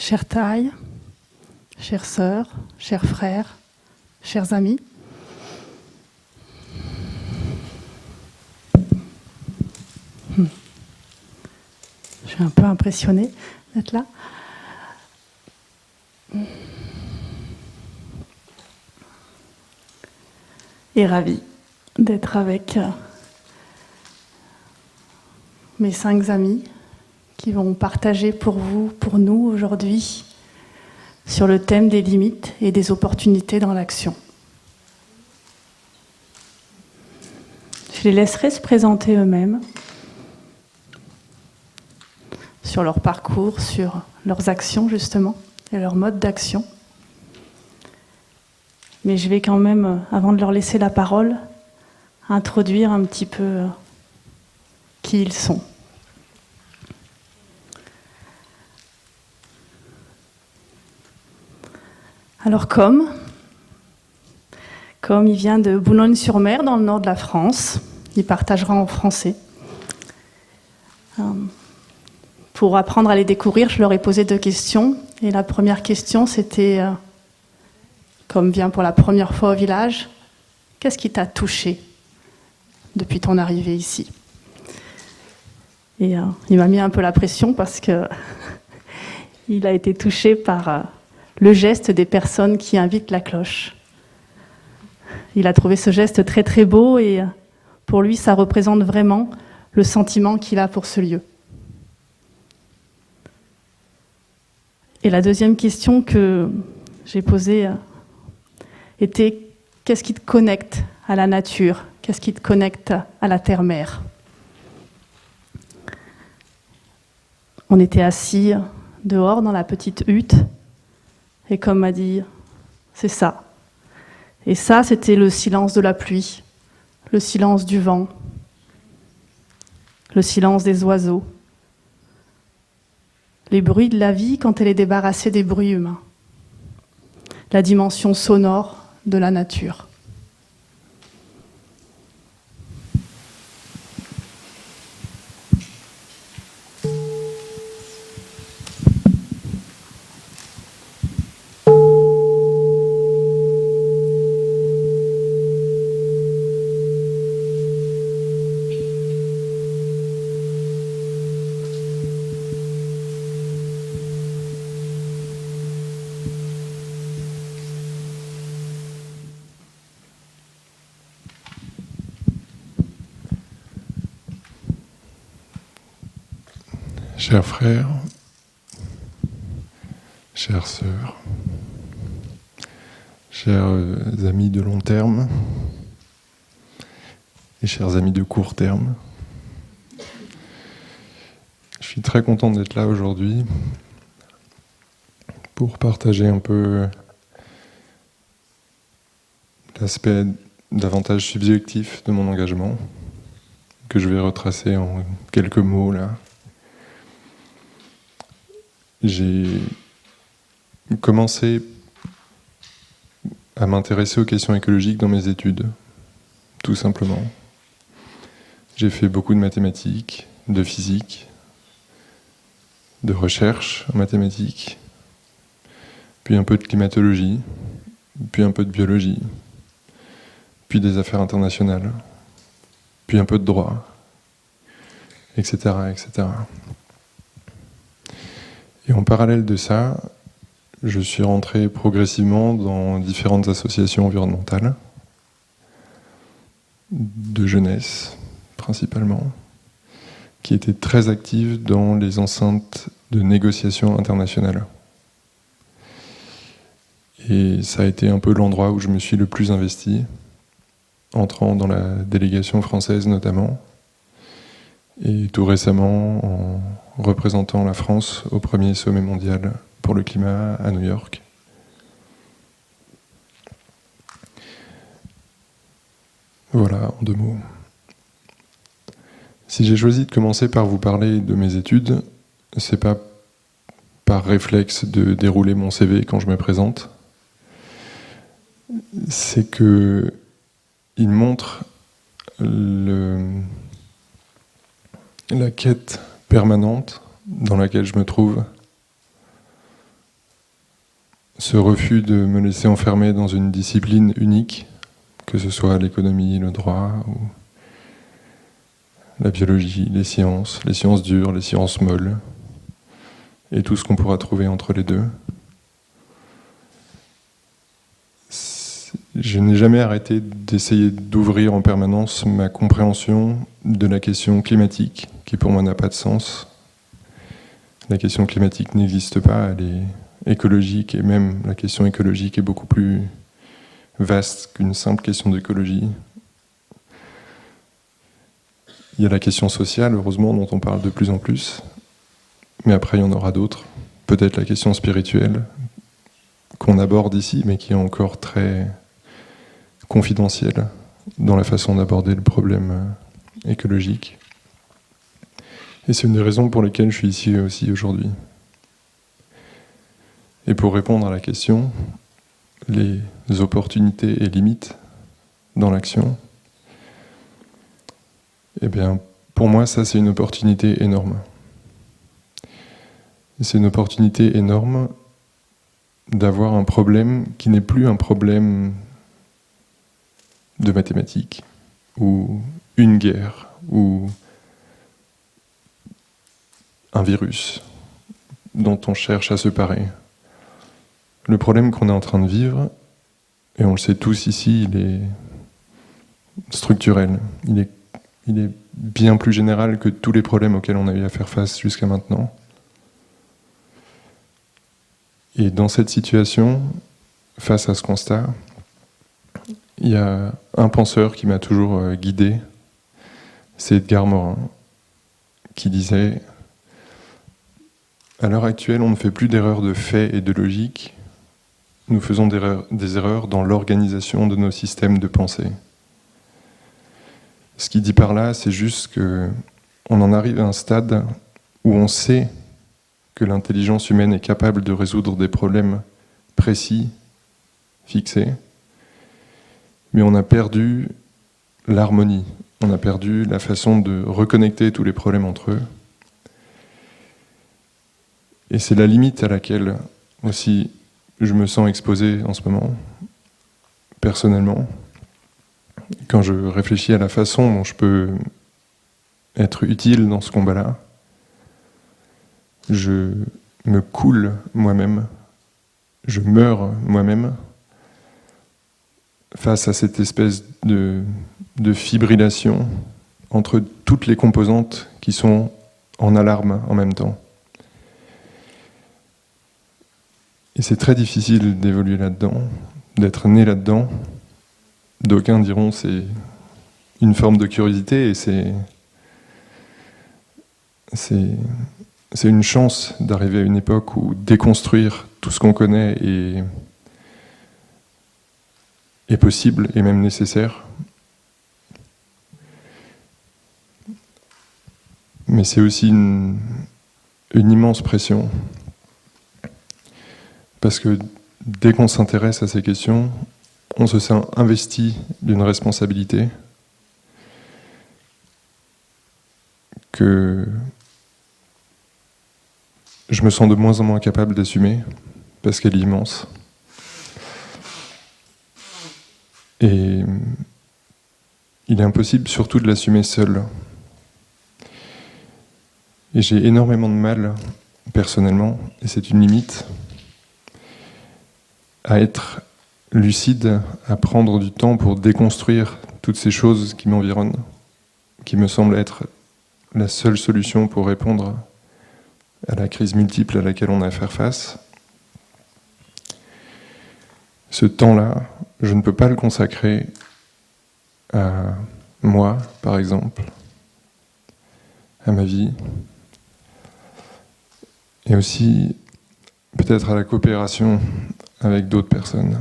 Chère Taille, chères sœurs, chers frères, chers amis, je suis un peu impressionnée d'être là. Et ravie d'être avec mes 5 amis qui vont partager pour vous, pour nous aujourd'hui, sur le thème des limites et des opportunités dans l'action. Je les laisserai se présenter eux-mêmes sur leur parcours, sur leurs actions justement, et leur mode d'action. Mais je vais quand même, avant de leur laisser la parole, introduire un petit peu qui ils sont. Alors comme il vient de Boulogne-sur-Mer, dans le nord de la France, il partagera en français. Pour apprendre à les découvrir, je leur ai posé 2 questions. Et la première question, c'était, comme vient pour la première fois au village, qu'est-ce qui t'a touché depuis ton arrivée ici ? Et il m'a mis un peu la pression parce que il a été touché par le geste des personnes qui invitent la cloche. Il a trouvé ce geste très très beau et pour lui, ça représente vraiment le sentiment qu'il a pour ce lieu. Et la deuxième question que j'ai posée était « Qu'est-ce qui te connecte à la nature ? Qu'est-ce qui te connecte à la terre-mère ?» On était assis dehors dans la petite hutte et comme m'a dit, c'est ça. Et ça, c'était le silence de la pluie, le silence du vent, le silence des oiseaux, les bruits de la vie quand elle est débarrassée des bruits humains, la dimension sonore de la nature. Chers frères, chères sœurs, chers amis de long terme et chers amis de court terme, je suis très content d'être là aujourd'hui pour partager un peu l'aspect davantage subjectif de mon engagement, que je vais retracer en quelques mots là. J'ai commencé à m'intéresser aux questions écologiques dans mes études, tout simplement. J'ai fait beaucoup de mathématiques, de physique, de recherche en mathématiques, puis un peu de climatologie, puis un peu de biologie, puis des affaires internationales, puis un peu de droit, etc., etc. Et en parallèle de ça, je suis rentré progressivement dans différentes associations environnementales, de jeunesse principalement, qui étaient très actives dans les enceintes de négociations internationales. Et ça a été un peu l'endroit où je me suis le plus investi, entrant dans la délégation française notamment, et tout récemment en représentant la France au premier sommet mondial pour le climat à New York. Voilà, en 2 mots. Si j'ai choisi de commencer par vous parler de mes études, c'est pas par réflexe de dérouler mon CV quand je me présente, c'est que il montre la quête permanente dans laquelle je me trouve ce refus de me laisser enfermer dans une discipline unique, que ce soit l'économie, le droit, ou la biologie, les sciences dures, les sciences molles, et tout ce qu'on pourra trouver entre les deux. Je n'ai jamais arrêté d'essayer d'ouvrir en permanence ma compréhension de la question climatique, qui pour moi n'a pas de sens. La question climatique n'existe pas, elle est écologique, et même la question écologique est beaucoup plus vaste qu'une simple question d'écologie. Il y a la question sociale, heureusement, dont on parle de plus en plus, mais après il y en aura d'autres. Peut-être la question spirituelle, qu'on aborde ici, mais qui est encore très confidentielle dans la façon d'aborder le problème écologique. Et c'est une des raisons pour lesquelles je suis ici aussi aujourd'hui. Et pour répondre à la question, les opportunités et limites dans l'action, eh bien, pour moi, ça, c'est une opportunité énorme. C'est une opportunité énorme d'avoir un problème qui n'est plus un problème de mathématiques, ou une guerre, ou un virus dont on cherche à se parer. Le problème qu'on est en train de vivre, et on le sait tous ici, il est structurel. Il est bien plus général que tous les problèmes auxquels on a eu à faire face jusqu'à maintenant. Et dans cette situation, face à ce constat, il y a un penseur qui m'a toujours guidé, c'est Edgar Morin, qui disait « À l'heure actuelle, on ne fait plus d'erreurs de fait et de logique, nous faisons des erreurs dans l'organisation de nos systèmes de pensée. » Ce qu'il dit par là, c'est juste qu'on en arrive à un stade où on sait que l'intelligence humaine est capable de résoudre des problèmes précis, fixés, mais on a perdu l'harmonie, on a perdu la façon de reconnecter tous les problèmes entre eux. Et c'est la limite à laquelle aussi je me sens exposé en ce moment, personnellement, quand je réfléchis à la façon dont je peux être utile dans ce combat-là. Je me coule moi-même, je meurs moi-même face à cette espèce de fibrillation entre toutes les composantes qui sont en alarme en même temps. Et c'est très difficile d'évoluer là-dedans, d'être né là-dedans. D'aucuns diront que c'est une forme de curiosité et c'est une chance d'arriver à une époque où déconstruire tout ce qu'on connaît est possible et même nécessaire. Mais c'est aussi une immense pression. Parce que dès qu'on s'intéresse à ces questions, on se sent investi d'une responsabilité que je me sens de moins en moins capable d'assumer, parce qu'elle est immense. Et il est impossible surtout de l'assumer seul. Et j'ai énormément de mal, personnellement, et c'est une limite, à être lucide, à prendre du temps pour déconstruire toutes ces choses qui m'environnent, qui me semblent être la seule solution pour répondre à la crise multiple à laquelle on a à faire face. Ce temps-là, je ne peux pas le consacrer à moi, par exemple, à ma vie, et aussi peut-être à la coopération avec d'autres personnes.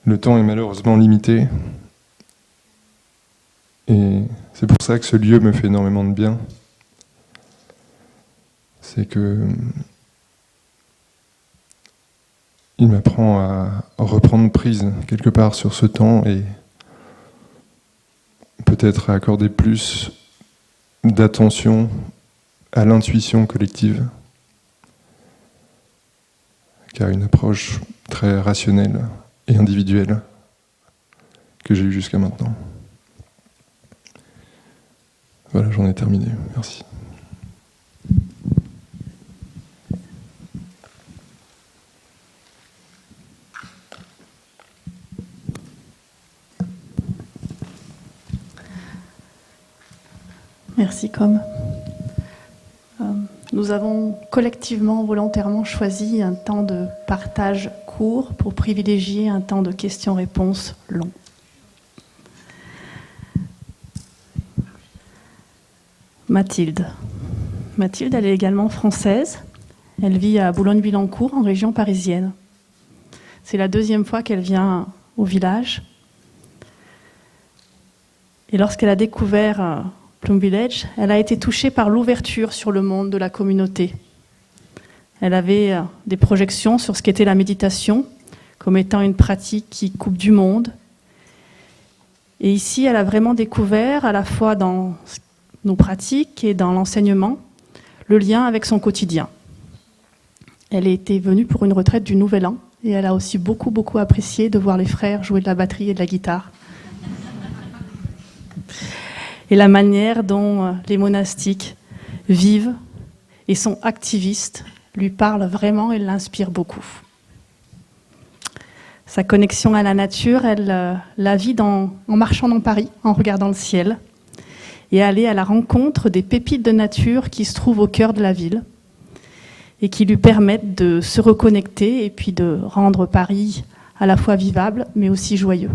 Le temps est malheureusement limité, et c'est pour ça que ce lieu me fait énormément de bien. C'est que il m'apprend à reprendre prise quelque part sur ce temps et peut-être à accorder plus d'attention à l'intuition collective qu'à une approche très rationnelle et individuelle que j'ai eue jusqu'à maintenant. Voilà, j'en ai terminé. Merci. Merci, Com. Nous avons collectivement, volontairement choisi un temps de partage court pour privilégier un temps de questions-réponses long. Mathilde. Mathilde, elle est également française. Elle vit à Boulogne-Billancourt, en région parisienne. C'est la deuxième fois qu'elle vient au village. Et lorsqu'elle a découvert Plum Village, elle a été touchée par l'ouverture sur le monde de la communauté. Elle avait des projections sur ce qu'était la méditation, comme étant une pratique qui coupe du monde. Et ici, elle a vraiment découvert, à la fois dans nos pratiques et dans l'enseignement, le lien avec son quotidien. Elle était venue pour une retraite du Nouvel An, et elle a aussi beaucoup apprécié de voir les frères jouer de la batterie et de la guitare. Et la manière dont les monastiques vivent et sont activistes lui parle vraiment et l'inspire beaucoup. Sa connexion à la nature, elle la vit en marchant dans Paris, en regardant le ciel, et aller à la rencontre des pépites de nature qui se trouvent au cœur de la ville et qui lui permettent de se reconnecter et puis de rendre Paris à la fois vivable mais aussi joyeux.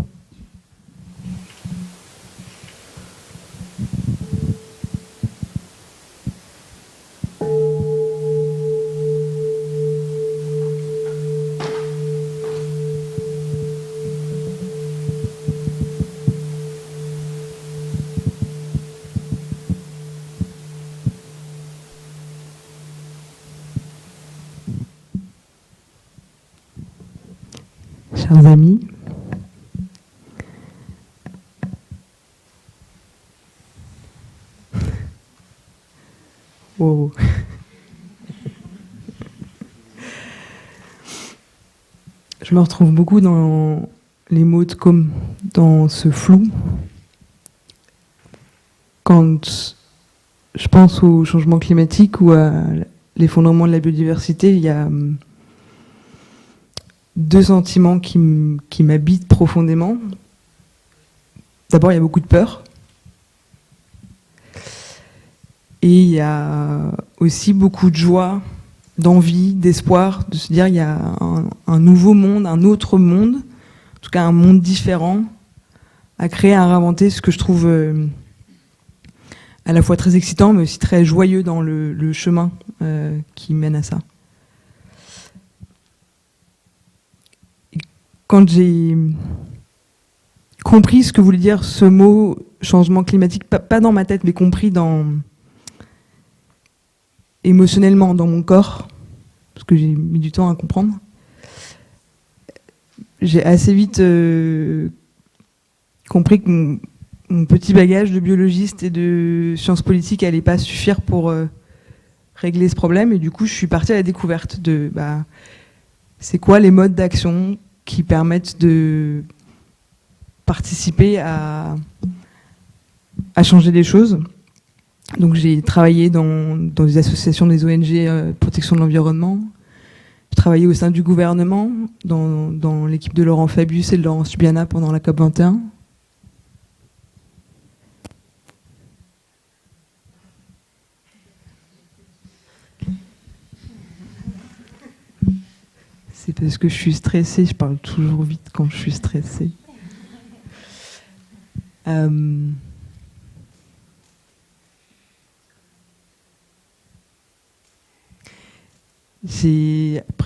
Chers amis, wow. Je me retrouve beaucoup dans les mots de Com, dans ce flou. Quand je pense au changement climatique ou à l'effondrement de la biodiversité, il y a deux sentiments qui m'habitent profondément. D'abord, il y a beaucoup de peur. Et il y a aussi beaucoup de joie, d'envie, d'espoir, de se dire il y a un nouveau monde, un autre monde, en tout cas un monde différent, à créer, à réinventer, ce que je trouve à la fois très excitant, mais aussi très joyeux dans le chemin qui mène à ça. Quand j'ai compris ce que voulait dire ce mot changement climatique, pas dans ma tête, mais compris émotionnellement dans mon corps, parce que j'ai mis du temps à comprendre, j'ai assez vite compris que mon petit bagage de biologiste et de sciences politiques n'allait pas suffire pour régler ce problème. Et du coup, je suis partie à la découverte de c'est quoi les modes d'action qui permettent de participer à changer les choses. Donc j'ai travaillé dans des associations des ONG protection de l'environnement. J'ai travaillé au sein du gouvernement, dans l'équipe de Laurent Fabius et de Laurence Subiana pendant la COP21. C'est parce que je suis stressée, je parle toujours vite quand je suis stressée. Après,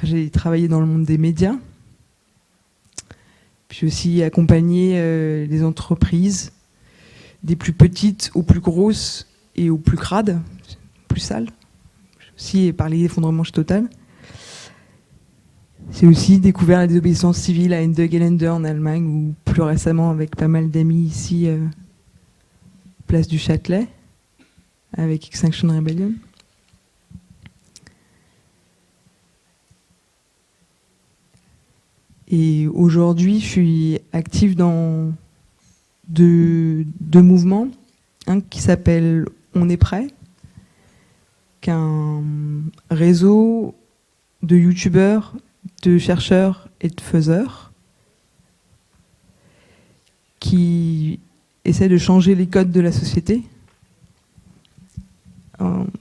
j'ai travaillé dans le monde des médias. Puis aussi accompagné les entreprises, des plus petites aux plus grosses et aux plus crades, plus sales. J'ai aussi parlé d'effondrement chez Total. J'ai aussi découvert la désobéissance civile à Ende-Gelände en Allemagne, ou plus récemment avec pas mal d'amis ici, place du Châtelet, avec Extinction Rebellion. Et aujourd'hui, je suis active dans deux mouvements. Un qui s'appelle On est prêt, qui est un réseau de youtubeurs, de chercheurs et de faiseurs qui essaient de changer les codes de la société,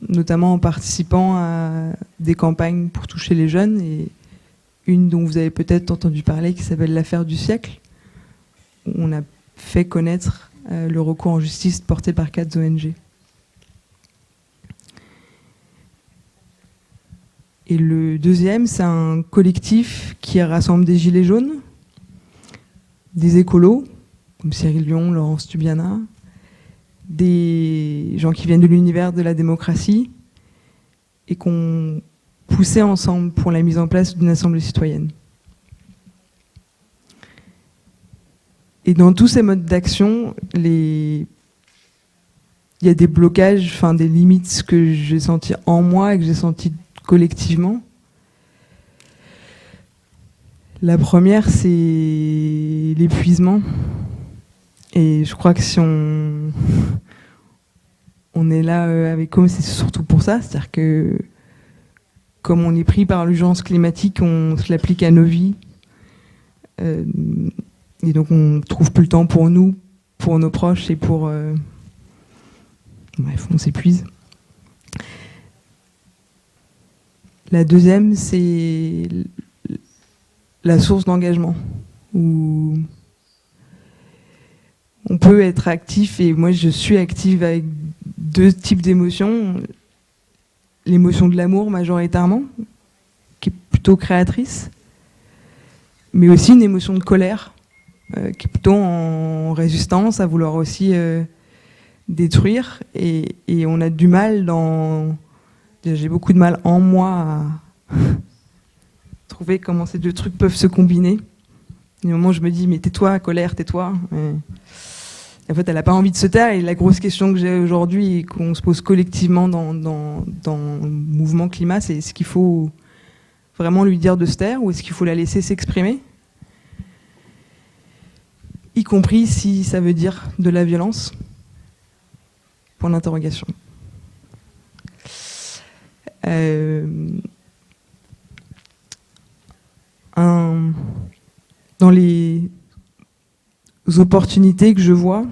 notamment en participant à des campagnes pour toucher les jeunes, et une dont vous avez peut-être entendu parler qui s'appelle l'affaire du siècle, où on a fait connaître le recours en justice porté par 4 ONG. Et le deuxième, c'est un collectif qui rassemble des gilets jaunes, des écolos, comme Cyril Dion, Laurence Tubiana, des gens qui viennent de l'univers de la démocratie et qu'on poussait ensemble pour la mise en place d'une assemblée citoyenne. Et dans tous ces modes d'action, il y a des blocages, enfin des limites que j'ai senties en moi et que j'ai senties collectivement. La première, c'est l'épuisement. Et je crois que si on est là avec Com, c'est surtout pour ça. C'est-à-dire que comme on est pris par l'urgence climatique, on se l'applique à nos vies. Et donc on ne trouve plus le temps pour nous, pour nos proches et pour... Bref, on s'épuise. La deuxième, c'est la source d'engagement, où on peut être actif, et moi je suis active avec 2 types d'émotions. L'émotion de l'amour majoritairement, qui est plutôt créatrice, mais aussi une émotion de colère, qui est plutôt en résistance, à vouloir aussi détruire, et on a du mal j'ai beaucoup de mal en moi à trouver comment ces 2 trucs peuvent se combiner. Et au moment où je me dis, mais tais-toi, colère, tais-toi. En fait, elle n'a pas envie de se taire. Et la grosse question que j'ai aujourd'hui et qu'on se pose collectivement dans le mouvement climat, c'est est-ce qu'il faut vraiment lui dire de se taire ou est-ce qu'il faut la laisser s'exprimer ? Y compris si ça veut dire de la violence. Point d'interrogation. Dans les opportunités que je vois,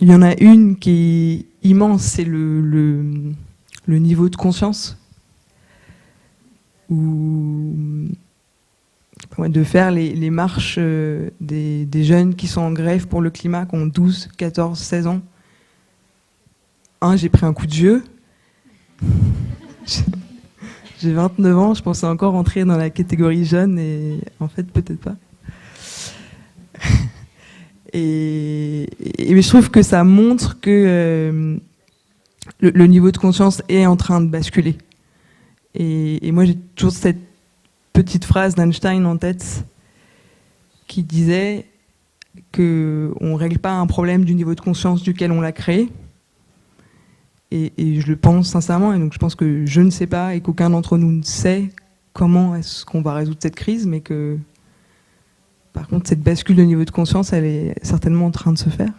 il y en a une qui est immense, c'est le niveau de conscience, de faire les marches des jeunes qui sont en grève pour le climat, qui ont 12, 14, 16 ans. J'ai pris un coup de vieux. J'ai 29 ans, je pensais encore entrer dans la catégorie jeune, et en fait, peut-être pas. Mais je trouve que ça montre que le niveau de conscience est en train de basculer. Et moi, j'ai toujours cette petite phrase d'Einstein en tête qui disait qu'on ne règle pas un problème du niveau de conscience duquel on l'a créé. Et je le pense sincèrement, et donc je pense que je ne sais pas et qu'aucun d'entre nous ne sait comment est-ce qu'on va résoudre cette crise, mais que par contre cette bascule de niveau de conscience, elle est certainement en train de se faire.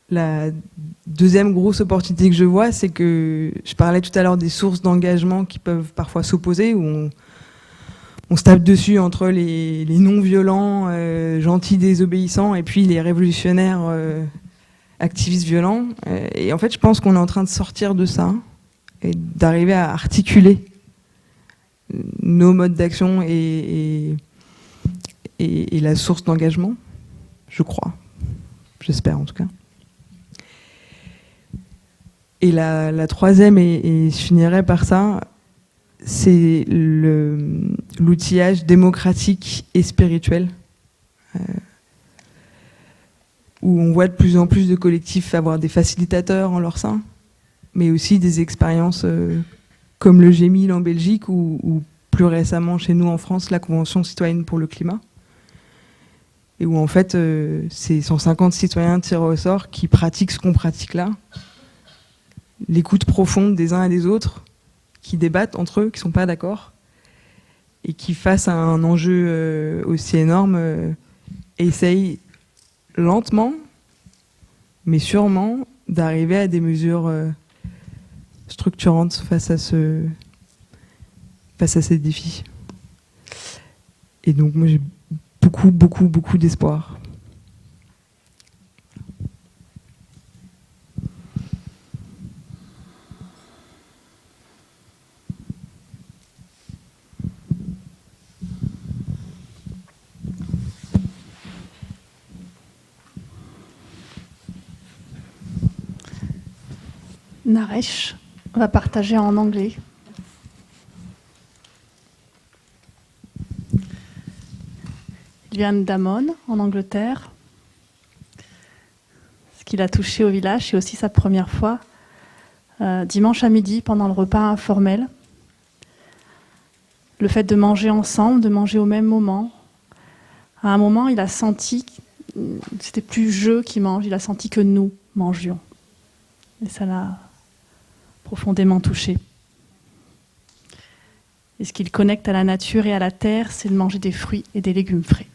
La deuxième grosse opportunité que je vois, c'est que je parlais tout à l'heure des sources d'engagement qui peuvent parfois s'opposer, où on se tape dessus entre les non-violents, gentils, désobéissants, et puis les révolutionnaires, activistes violents. Et en fait, je pense qu'on est en train de sortir de ça et d'arriver à articuler nos modes d'action et la source d'engagement, je crois. J'espère en tout cas. Et la troisième, et je finirai par ça, c'est l'outillage démocratique et spirituel, où on voit de plus en plus de collectifs avoir des facilitateurs en leur sein, mais aussi des expériences comme le GMIL en Belgique, ou plus récemment chez nous en France, la Convention citoyenne pour le climat, et où en fait c'est 150 citoyens tirés au sort qui pratiquent ce qu'on pratique là, l'écoute profonde des uns et des autres, qui débattent entre eux, qui sont pas d'accord, et qui, face à un enjeu aussi énorme, essayent lentement, mais sûrement, d'arriver à des mesures structurantes face à ces défis. Et donc moi j'ai beaucoup d'espoir. Naresh va partager en anglais. Il vient d'Amon, en Angleterre. Ce qui l'a touché au village, c'est aussi sa première fois, dimanche à midi, pendant le repas informel. Le fait de manger ensemble, de manger au même moment. À un moment, il a senti que c'était plus je qui mange, il a senti que nous mangions. Et ça l'a profondément touché. Et ce qu'il connecte à la nature et à la terre, c'est de manger des fruits et des légumes frais.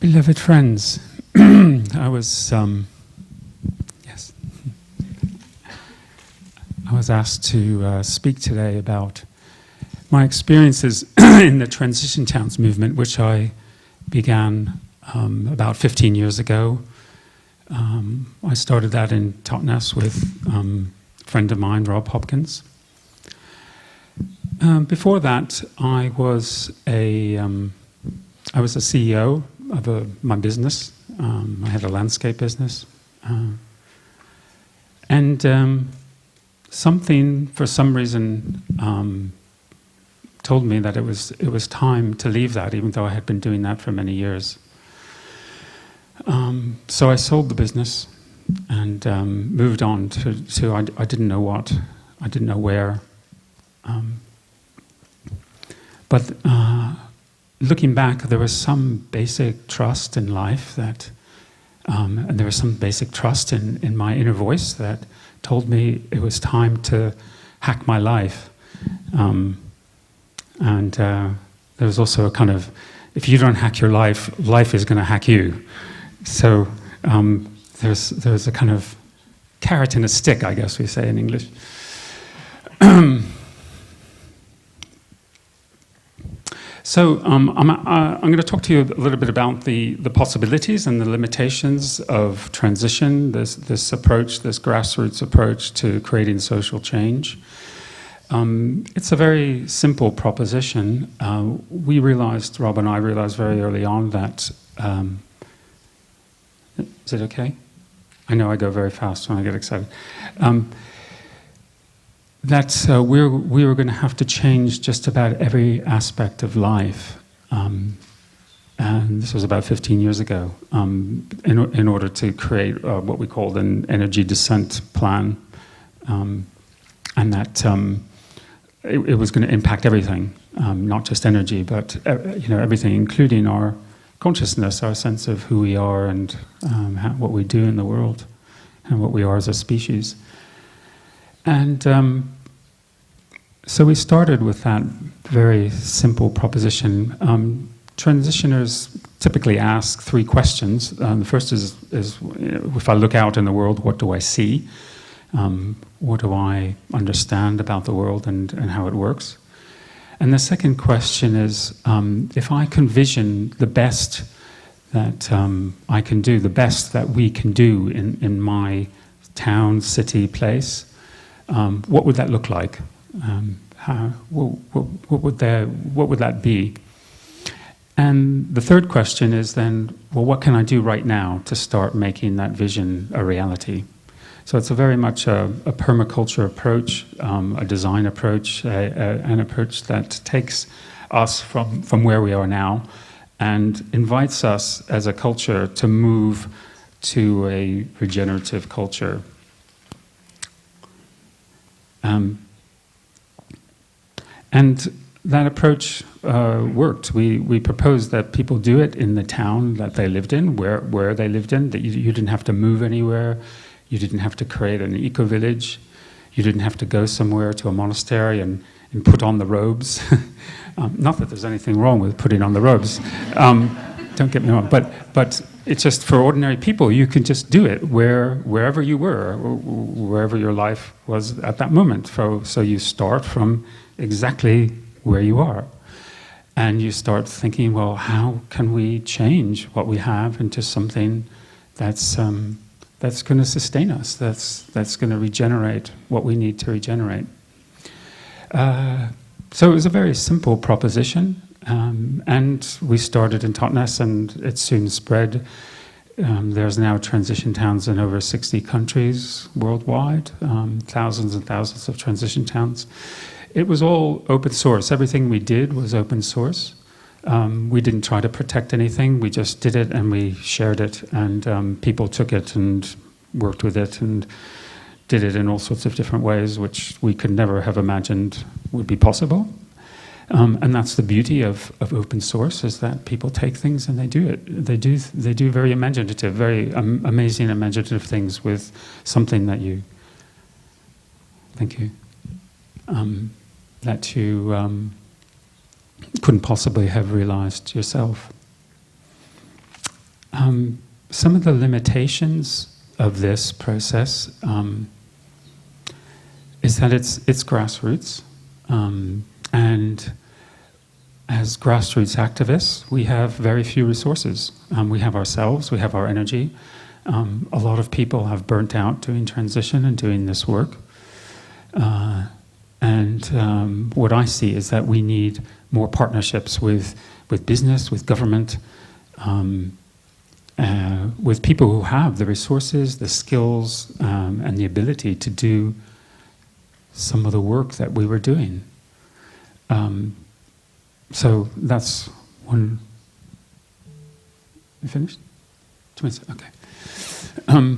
Beloved friends, I was asked to speak today about my experiences in the Transition Towns movement, which I began about 15 years ago. I started that in Totnes with a friend of mine, Rob Hopkins. Before that, I was a CEO of my business. I had a landscape business. Something, for some reason, told me that it was time to leave that, even though I had been doing that for many years. So I sold the business and moved on to I didn't know what, I didn't know where. But looking back, there was some basic trust in life that, and there was some basic trust in my inner voice that told me it was time to hack my life. There was also a kind of, if you don't hack your life, life is going to hack you. So there's a kind of carrot and a stick, I guess we say in English. So I'm going to talk to you a little bit about the possibilities and the limitations of transition, this approach, this grassroots approach to creating social change. It's a very simple proposition. Rob and I realized very early on that, is it okay? I know I go very fast when I get excited. That we were going to have to change just about every aspect of life. And this was about 15 years ago, in order to create what we called an energy descent plan. And that it was going to impact everything, not just energy, but everything, including our consciousness, our sense of who we are and what we do in the world and what we are as a species. And so we started with that very simple proposition. Transitioners typically ask three questions. The first is if I look out in the world, what do I see? What do I understand about the world and how it works? And the second question is, if I can vision the best that I can do, the best that we can do in my town, city, place, what would that look like? What would that be? And the third question is then, well, what can I do right now to start making that vision a reality? So it's a very much a permaculture approach, a design approach, an approach that takes us from where we are now and invites us as a culture to move to a regenerative culture. And that approach worked. We proposed that people do it in the town that they lived in, where they lived in, that you didn't have to move anywhere, you didn't have to create an eco-village, you didn't have to go somewhere to a monastery and put on the robes. Not that there's anything wrong with putting on the robes, don't get me wrong, but it's just for ordinary people, you can just do it wherever you were, wherever your life was at that moment. So you start from exactly where you are. And you start thinking, well, how can we change what we have into something that's going to sustain us, that's going to regenerate what we need to regenerate. So it was a very simple proposition, and we started in Totnes, and it soon spread. There's now transition towns in over 60 countries worldwide, thousands and thousands of transition towns. It was all open source. Everything we did was open source. We didn't try to protect anything. We just did it and we shared it, and people took it and worked with it and did it in all sorts of different ways, which we could never have imagined would be possible. And that's the beauty of open source, is that people take things and they do it. They do very imaginative, very amazing imaginative things with something that you. Thank you. That you couldn't possibly have realized yourself. Some of the limitations of this process is that it's grassroots, and as grassroots activists, we have very few resources. We have ourselves, we have our energy. A lot of people have burnt out doing transition and doing this work. And what I see is that we need more partnerships with business, with government, with people who have the resources, the skills, and the ability to do some of the work that we were doing. So that's one. You finished? 2 minutes. Okay.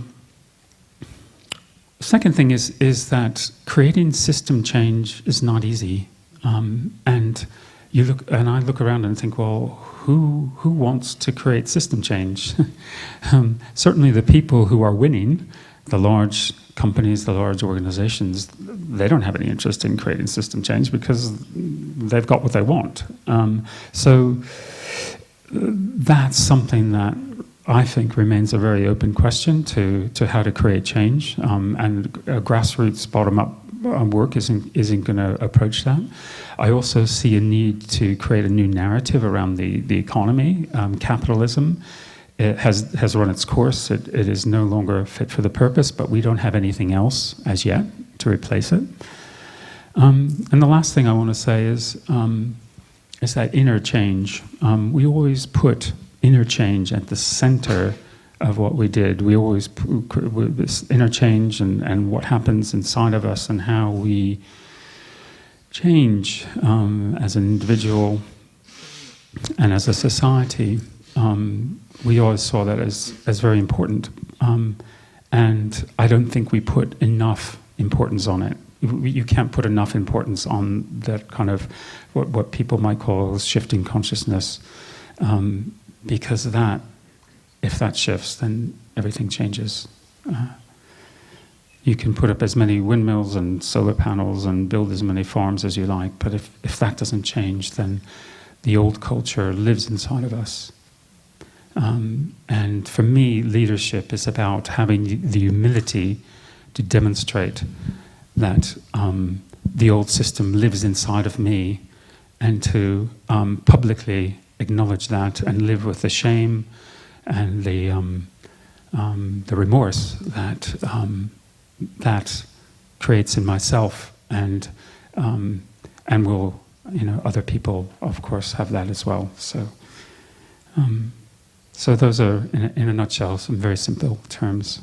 Second thing is that creating system change is not easy, and I look around and think, well, who wants to create system change? Certainly, the people who are winning, the large companies, the large organizations, they don't have any interest in creating system change because they've got what they want. So that's something that I think remains a very open question to how to create change, and grassroots bottom-up work isn't going to approach that. I also see a need to create a new narrative around the economy. Capitalism, it has run its course. It is no longer fit for the purpose, but we don't have anything else as yet to replace it. And the last thing I want to say is that inner change. We always put inner change at the center of what we did. We always put this inner change and what happens inside of us and how we change as an individual and as a society. We always saw that as very important. And I don't think we put enough importance on it. You can't put enough importance on that kind of what people might call shifting consciousness. Because if that shifts, then everything changes. You can put up as many windmills and solar panels and build as many farms as you like, but if that doesn't change, then the old culture lives inside of us. And for me, leadership is about having the humility to demonstrate that the old system lives inside of me, and to publicly acknowledge that and live with the shame and the remorse that creates in myself, and will, other people, of course, have that as well. So So those are, in a nutshell, some very simple terms,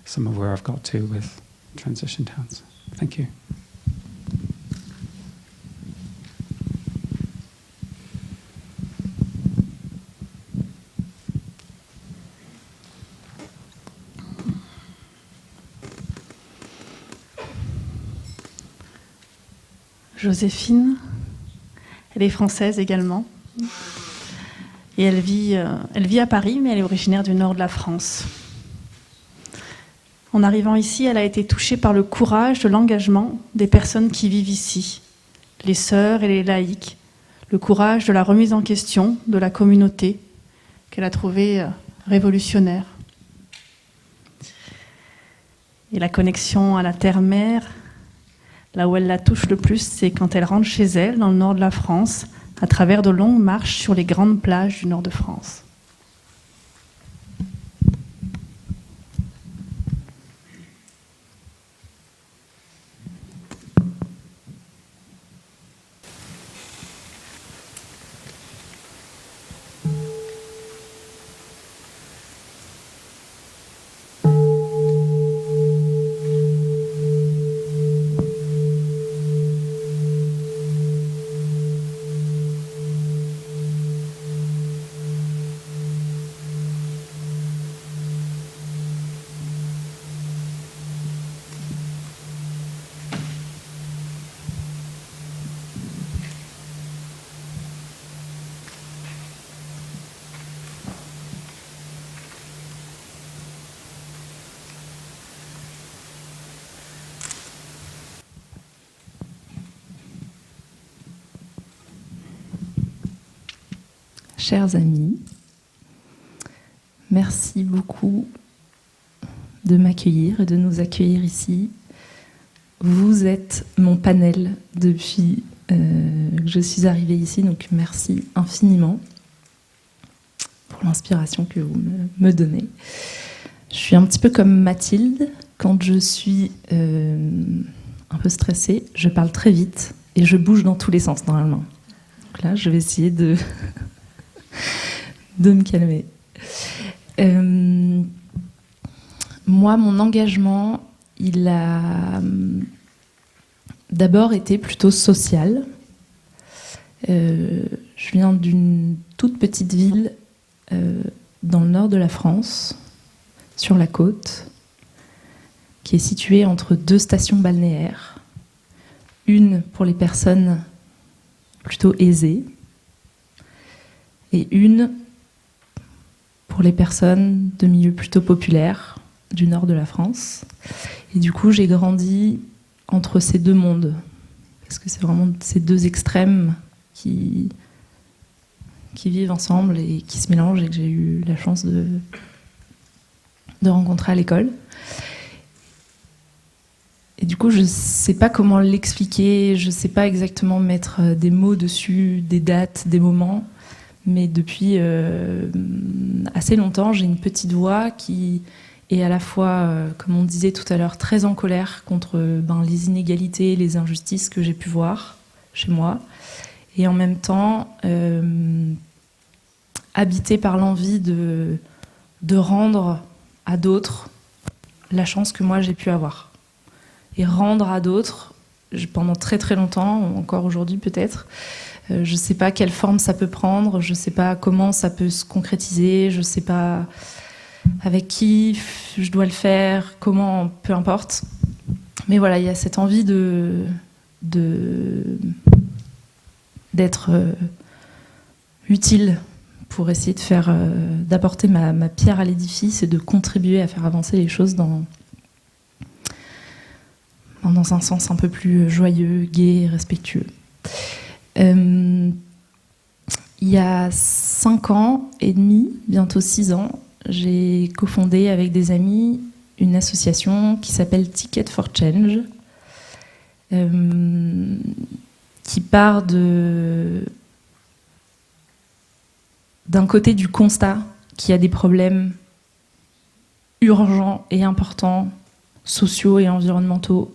some of where I've got to with transition towns. Thank you. Joséphine, elle est française également. Et elle vit à Paris, mais elle est originaire du nord de la France. En arrivant ici, elle a été touchée par le courage de l'engagement des personnes qui vivent ici, les sœurs et les laïcs, le courage de la remise en question de la communauté qu'elle a trouvée révolutionnaire. Et la connexion à la terre-mère, là où elle la touche le plus, c'est quand elle rentre chez elle, dans le nord de la France, à travers de longues marches sur les grandes plages du nord de France. Chers amis, merci beaucoup de m'accueillir et de nous accueillir ici. Vous êtes mon panel depuis que je suis arrivée ici, donc merci infiniment pour l'inspiration que vous me donnez. Je suis un petit peu comme Mathilde, quand je suis un peu stressée, je parle très vite et je bouge dans tous les sens normalement. Donc là, je vais essayer de me calmer. Moi, mon engagement, il a d'abord été plutôt social. Je viens d'une toute petite ville dans le nord de la France, sur la côte, qui est située entre deux stations balnéaires. Une pour les personnes plutôt aisées, et une pour les personnes de milieu plutôt populaire du nord de la France. Et du coup, j'ai grandi entre ces deux mondes, parce que c'est vraiment ces deux extrêmes qui vivent ensemble et qui se mélangent, et que j'ai eu la chance de rencontrer à l'école. Et du coup, je ne sais pas comment l'expliquer, je ne sais pas exactement mettre des mots dessus, des dates, des moments. Mais depuis assez longtemps, j'ai une petite voix qui est à la fois, comme on disait tout à l'heure, très en colère contre les inégalités, les injustices que j'ai pu voir chez moi, et en même temps habitée par l'envie de rendre à d'autres la chance que moi j'ai pu avoir. Et rendre à d'autres, pendant très très longtemps, encore aujourd'hui peut-être, je ne sais pas quelle forme ça peut prendre, je ne sais pas comment ça peut se concrétiser, je ne sais pas avec qui je dois le faire, comment, peu importe. Mais voilà, il y a cette envie d'être utile pour essayer de faire, d'apporter ma pierre à l'édifice et de contribuer à faire avancer les choses dans un sens un peu plus joyeux, gai et respectueux. Il y a 5 ans et demi, bientôt 6 ans, j'ai cofondé avec des amis une association qui s'appelle Ticket for Change, qui part d'un côté du constat qu'il y a des problèmes urgents et importants, sociaux et environnementaux,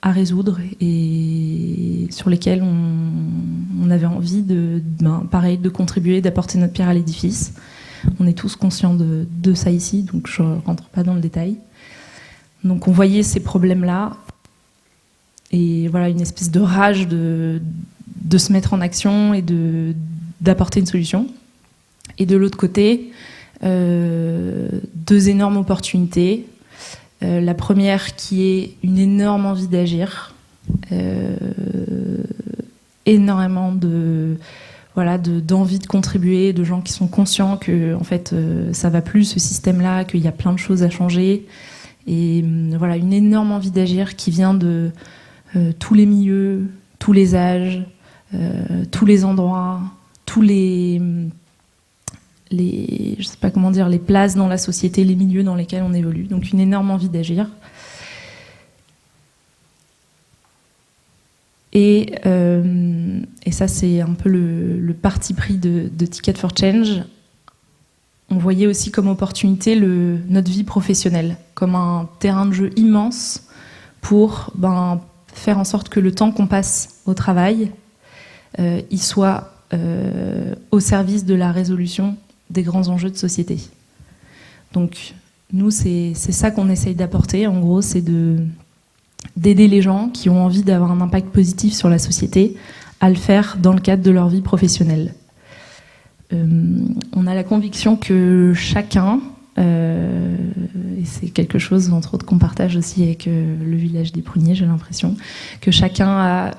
à résoudre et sur lesquels on avait envie pareil, de contribuer, d'apporter notre pierre à l'édifice. On est tous conscients de ça ici, donc je ne rentre pas dans le détail. Donc on voyait ces problèmes-là et voilà, une espèce de rage de se mettre en action et d'apporter une solution. Et de l'autre côté, 2 énormes opportunités. La première qui est une énorme envie d'agir, énormément d'envie de contribuer, de gens qui sont conscients que en fait ça va plus ce système-là, qu'il y a plein de choses à changer, et voilà, une énorme envie d'agir qui vient de tous les milieux, tous les âges, tous les endroits, tous les je sais pas comment dire, les places dans la société, les milieux dans lesquels on évolue. Donc une énorme envie d'agir. Et ça, c'est un peu le parti pris de Ticket for Change. On voyait aussi comme opportunité notre vie professionnelle, comme un terrain de jeu immense pour faire en sorte que le temps qu'on passe au travail, il soit au service de la résolution des grands enjeux de société. Donc nous, c'est ça qu'on essaye d'apporter. En gros, c'est d'aider les gens qui ont envie d'avoir un impact positif sur la société à le faire dans le cadre de leur vie professionnelle. On a la conviction que chacun, et c'est quelque chose entre autres qu'on partage aussi avec le village des Pruniers, j'ai l'impression, que chacun a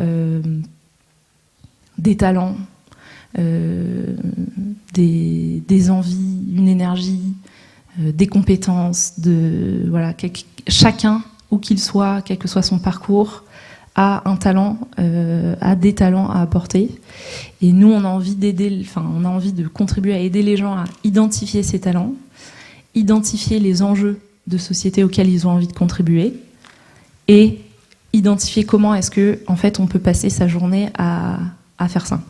des talents, des envies, une énergie, des compétences, chacun, où qu'il soit, quel que soit son parcours, a un talent, a des talents à apporter. Et nous, on a envie de contribuer à aider les gens à identifier ces talents, identifier les enjeux de société auxquels ils ont envie de contribuer, et identifier comment est-ce que, en fait, on peut passer sa journée à faire ça.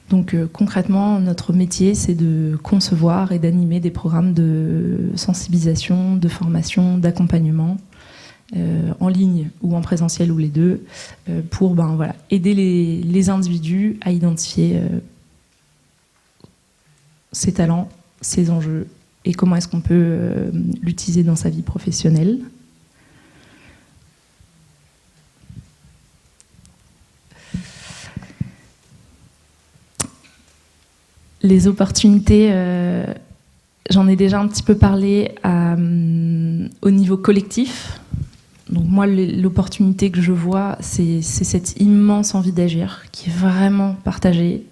Donc concrètement, notre métier, c'est de concevoir et d'animer des programmes de sensibilisation, de formation, d'accompagnement, en ligne ou en présentiel ou les deux, pour aider les individus à identifier ses talents, ses enjeux et comment est-ce qu'on peut l'utiliser dans sa vie professionnelle. Les opportunités, j'en ai déjà un petit peu parlé au niveau collectif. Donc moi, l'opportunité que je vois, c'est cette immense envie d'agir qui est vraiment partagée.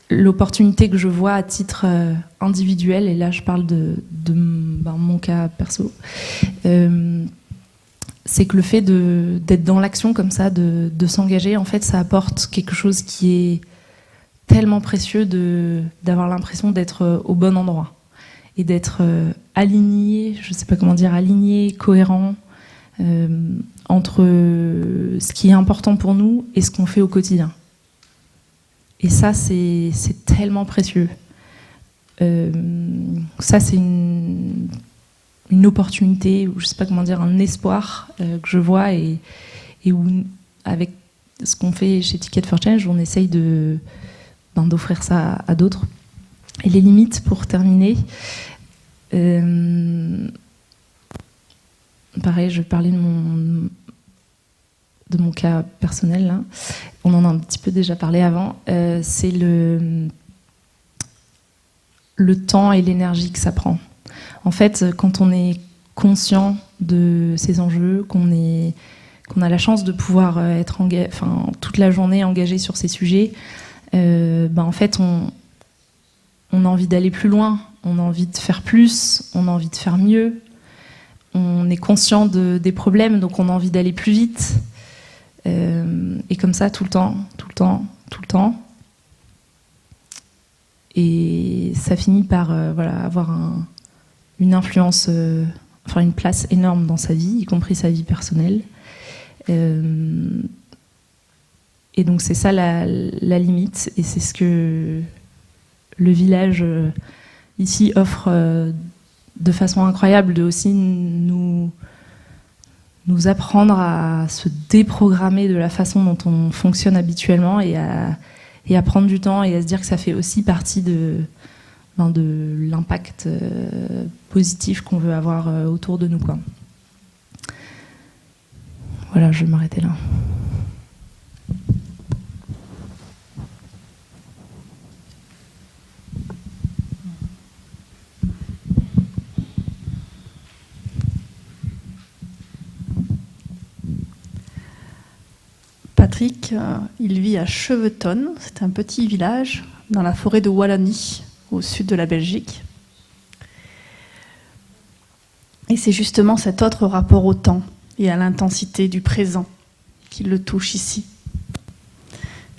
L'opportunité que je vois à titre individuel, et là je parle de mon cas perso, c'est que le fait d'être dans l'action comme ça, de s'engager, en fait, ça apporte quelque chose qui est tellement précieux d'avoir l'impression d'être au bon endroit et d'être aligné, je ne sais pas comment dire, aligné, cohérent entre ce qui est important pour nous et ce qu'on fait au quotidien. Et ça, c'est tellement précieux. Ça, c'est une opportunité, ou je sais pas comment dire, un espoir que je vois et où, avec ce qu'on fait chez Ticket for Change, on essaye d'offrir ça à d'autres. Et les limites, pour terminer, pareil, je vais parler de mon cas personnel, là. On en a un petit peu déjà parlé avant, c'est le temps et l'énergie que ça prend. En fait, quand on est conscient de ces enjeux, qu'on a la chance de pouvoir être toute la journée engagé sur ces sujets, en fait, on a envie d'aller plus loin, on a envie de faire plus, on a envie de faire mieux, on est conscient des problèmes, donc on a envie d'aller plus vite. Et comme ça, tout le temps. Et ça finit par avoir une influence, une place énorme dans sa vie, y compris sa vie personnelle. Et donc c'est ça la limite, et c'est ce que le village ici offre de façon incroyable de aussi nous apprendre à se déprogrammer de la façon dont on fonctionne habituellement et à prendre du temps et à se dire que ça fait aussi partie de l'impact positif qu'on veut avoir autour de nous, quoi. Voilà, je vais m'arrêter là. Patrick, il vit à Chevetonne, c'est un petit village dans la forêt de Wallonie, au sud de la Belgique. Et c'est justement cet autre rapport au temps et à l'intensité du présent qui le touche ici.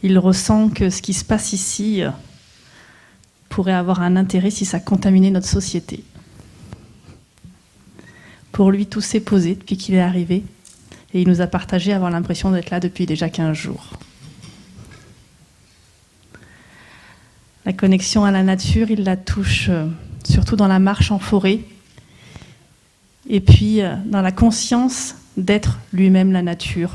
Il ressent que ce qui se passe ici pourrait avoir un intérêt si ça contaminait notre société. Pour lui, tout s'est posé depuis qu'il est arrivé. Et il nous a partagé avoir l'impression d'être là depuis déjà 15 jours. La connexion à la nature, il la touche surtout dans la marche en forêt. Et puis dans la conscience d'être lui-même la nature.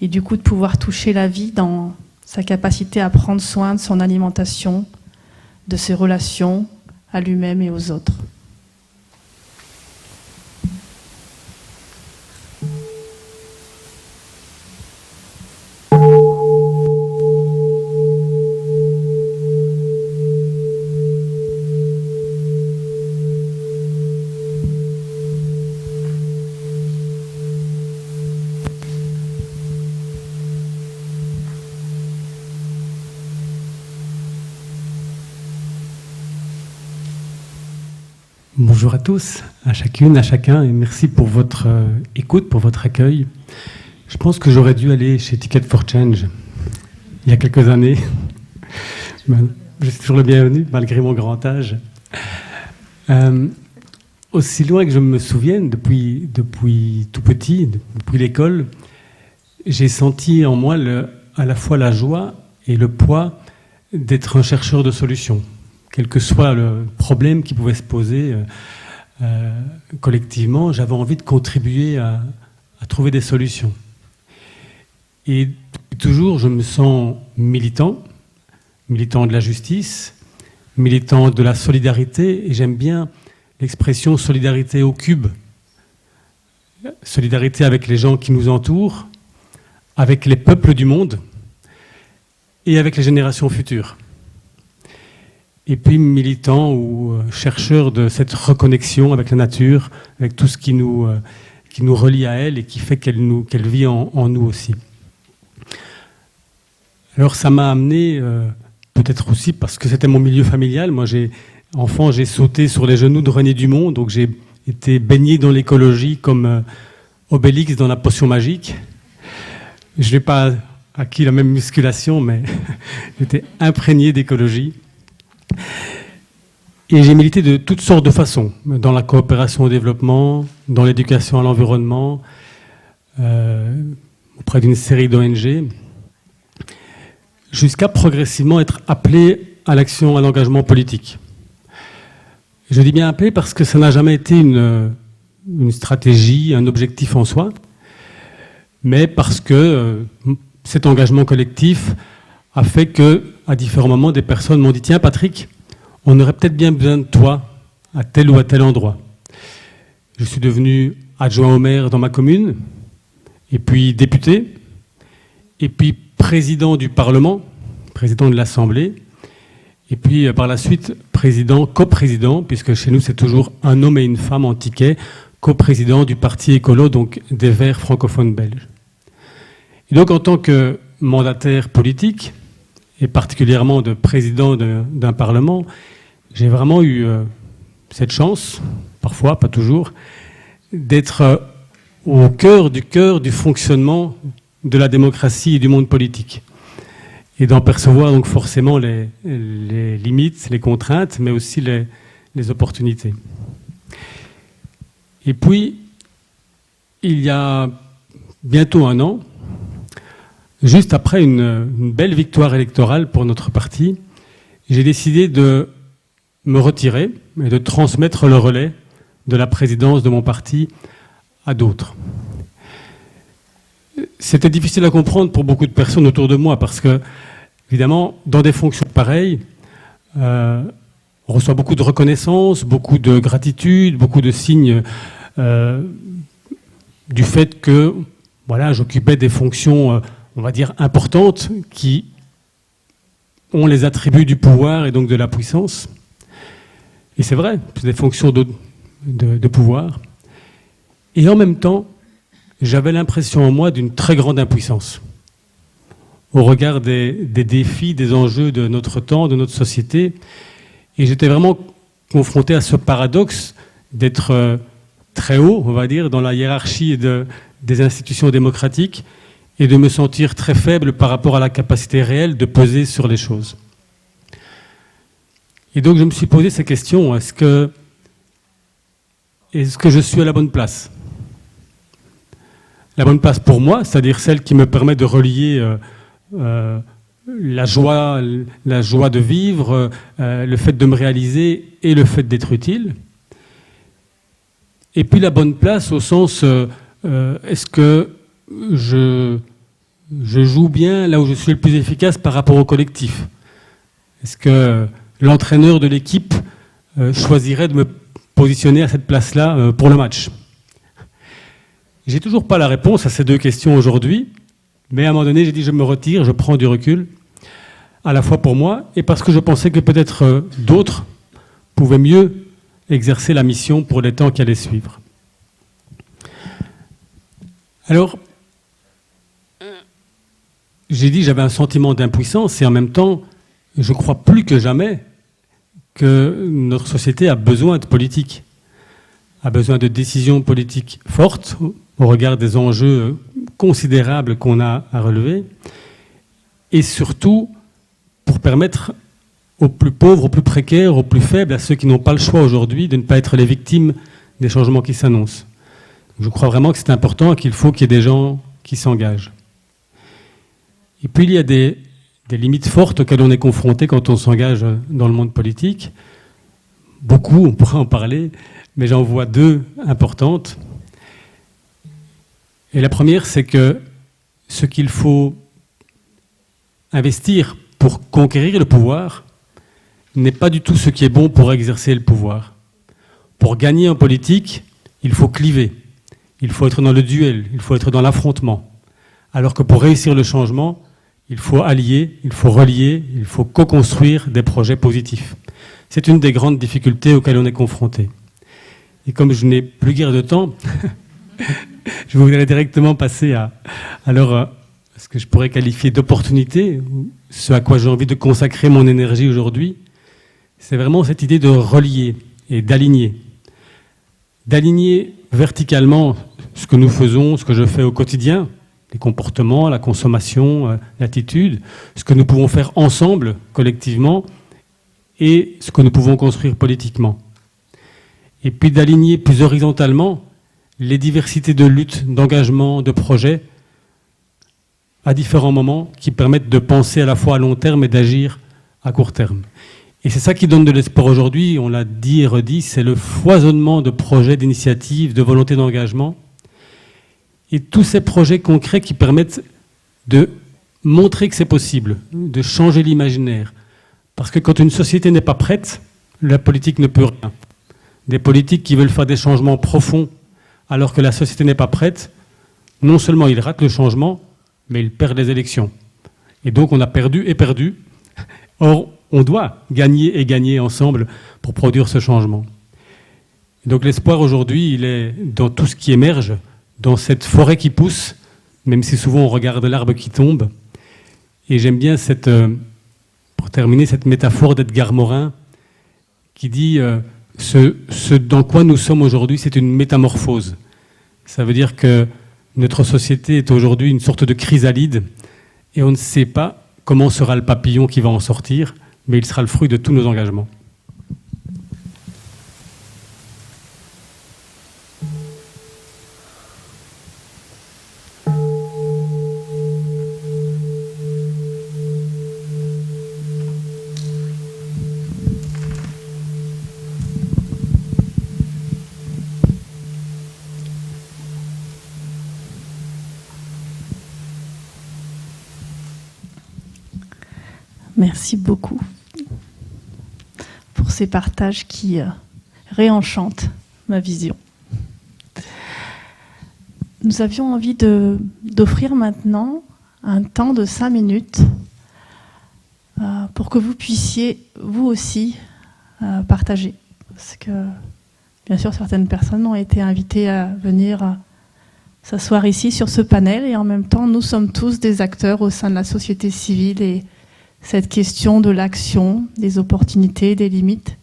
Et du coup de pouvoir toucher la vie dans sa capacité à prendre soin de son alimentation, de ses relations à lui-même et aux autres. Bonjour à tous, à chacune, à chacun, et merci pour votre écoute, pour votre accueil. Je pense que j'aurais dû aller chez Ticket for Change il y a quelques années. Je suis toujours le bienvenu, malgré mon grand âge. Aussi loin que je me souvienne, depuis tout petit, depuis l'école, j'ai senti en moi à la fois la joie et le poids d'être un chercheur de solutions. Quel que soit le problème qui pouvait se poser collectivement, j'avais envie de contribuer à trouver des solutions. Et toujours, je me sens militant de la justice, militant de la solidarité, et j'aime bien l'expression solidarité au cube. Solidarité avec les gens qui nous entourent, avec les peuples du monde et avec les générations futures. Et puis militant ou chercheur de cette reconnexion avec la nature, avec tout ce qui nous relie à elle et qui fait qu'elle vit en nous aussi. Alors ça m'a amené, peut-être aussi parce que c'était mon milieu familial, moi enfant j'ai sauté sur les genoux de René Dumont, donc j'ai été baigné dans l'écologie comme Obélix dans la potion magique. Je n'ai pas acquis la même musculation, mais j'étais imprégné d'écologie. Et j'ai milité de toutes sortes de façons, dans la coopération au développement, dans l'éducation à l'environnement, auprès d'une série d'ONG, jusqu'à progressivement être appelé à l'action, à l'engagement politique. Je dis bien appelé parce que ça n'a jamais été une stratégie, un objectif en soi, mais parce que cet engagement collectif a fait que, à différents moments, des personnes m'ont dit « Tiens, Patrick, on aurait peut-être bien besoin de toi à tel ou à tel endroit. » Je suis devenu adjoint au maire dans ma commune, et puis député, et puis président du Parlement, président de l'Assemblée, et puis par la suite coprésident, puisque chez nous c'est toujours un homme et une femme en ticket, coprésident du Parti écolo, donc des Verts francophones belges. Et donc en tant que mandataire politique, et particulièrement de président d'un Parlement, j'ai vraiment eu cette chance, parfois, pas toujours, d'être au cœur du fonctionnement de la démocratie et du monde politique. Et d'en percevoir donc forcément les limites, les contraintes, mais aussi les opportunités. Et puis, il y a bientôt un an, juste après une belle victoire électorale pour notre parti, j'ai décidé de me retirer et de transmettre le relais de la présidence de mon parti à d'autres. C'était difficile à comprendre pour beaucoup de personnes autour de moi parce que, évidemment, dans des fonctions pareilles, on reçoit beaucoup de reconnaissance, beaucoup de gratitude, beaucoup de signes du fait que voilà, j'occupais des fonctions, on va dire, importantes qui ont les attributs du pouvoir et donc de la puissance. Et c'est vrai, c'est des fonctions de pouvoir. Et en même temps, j'avais l'impression en moi d'une très grande impuissance au regard des défis, des enjeux de notre temps, de notre société. Et j'étais vraiment confronté à ce paradoxe d'être très haut, on va dire, dans la hiérarchie des institutions démocratiques et de me sentir très faible par rapport à la capacité réelle de peser sur les choses. Et donc je me suis posé ces questions. Est-ce que je suis à la bonne place ? La bonne place pour moi, c'est-à-dire celle qui me permet de relier la joie de vivre, le fait de me réaliser et le fait d'être utile. Et puis la bonne place au sens, est-ce que je joue bien là où je suis le plus efficace par rapport au collectif ? Est-ce que l'entraîneur de l'équipe choisirait de me positionner à cette place-là pour le match ? J'ai toujours pas la réponse à ces deux questions aujourd'hui, mais à un moment donné, j'ai dit je me retire, je prends du recul, à la fois pour moi et parce que je pensais que peut-être d'autres pouvaient mieux exercer la mission pour les temps qui allaient suivre. Alors, j'ai dit j'avais un sentiment d'impuissance et en même temps, je crois plus que jamais que notre société a besoin de politique, a besoin de décisions politiques fortes au regard des enjeux considérables qu'on a à relever et surtout pour permettre aux plus pauvres, aux plus précaires, aux plus faibles, à ceux qui n'ont pas le choix aujourd'hui de ne pas être les victimes des changements qui s'annoncent. Je crois vraiment que c'est important et qu'il faut qu'il y ait des gens qui s'engagent. Et puis il y a des limites fortes auxquelles on est confronté quand on s'engage dans le monde politique. Beaucoup, on pourrait en parler, mais j'en vois deux importantes. Et la première, c'est que ce qu'il faut investir pour conquérir le pouvoir n'est pas du tout ce qui est bon pour exercer le pouvoir. Pour gagner en politique, il faut cliver, il faut être dans le duel, il faut être dans l'affrontement. Alors que pour réussir le changement, il faut allier, il faut relier, il faut co-construire des projets positifs. C'est une des grandes difficultés auxquelles on est confronté. Et comme je n'ai plus guère de temps, je voudrais directement passer à ce que je pourrais qualifier d'opportunité, ce à quoi j'ai envie de consacrer mon énergie aujourd'hui. C'est vraiment cette idée de relier et d'aligner. D'aligner verticalement ce que nous faisons, ce que je fais au quotidien, les comportements, la consommation, l'attitude, ce que nous pouvons faire ensemble, collectivement, et ce que nous pouvons construire politiquement. Et puis d'aligner plus horizontalement les diversités de luttes, d'engagement, de projets à différents moments qui permettent de penser à la fois à long terme et d'agir à court terme. Et c'est ça qui donne de l'espoir aujourd'hui, on l'a dit et redit, c'est le foisonnement de projets, d'initiatives, de volontés d'engagement et tous ces projets concrets qui permettent de montrer que c'est possible, de changer l'imaginaire. Parce que quand une société n'est pas prête, la politique ne peut rien. Des politiques qui veulent faire des changements profonds alors que la société n'est pas prête, non seulement ils ratent le changement, mais ils perdent les élections. Et donc on a perdu et perdu. Or, on doit gagner et gagner ensemble pour produire ce changement. Et donc l'espoir aujourd'hui, il est dans tout ce qui émerge, dans cette forêt qui pousse, même si souvent on regarde l'arbre qui tombe. Et j'aime bien pour terminer, cette métaphore d'Edgar Morin qui dit ce dans quoi nous sommes aujourd'hui, c'est une métamorphose. Ça veut dire que notre société est aujourd'hui une sorte de chrysalide et on ne sait pas comment sera le papillon qui va en sortir, mais il sera le fruit de tous nos engagements. Merci beaucoup pour ces partages qui réenchantent ma vision. Nous avions envie d'offrir maintenant un temps de 5 minutes pour que vous puissiez, vous aussi, partager. Parce que, bien sûr, certaines personnes ont été invitées à venir s'asseoir ici sur ce panel, et en même temps, nous sommes tous des acteurs au sein de la société civile, et cette question de l'action, des opportunités, des limites,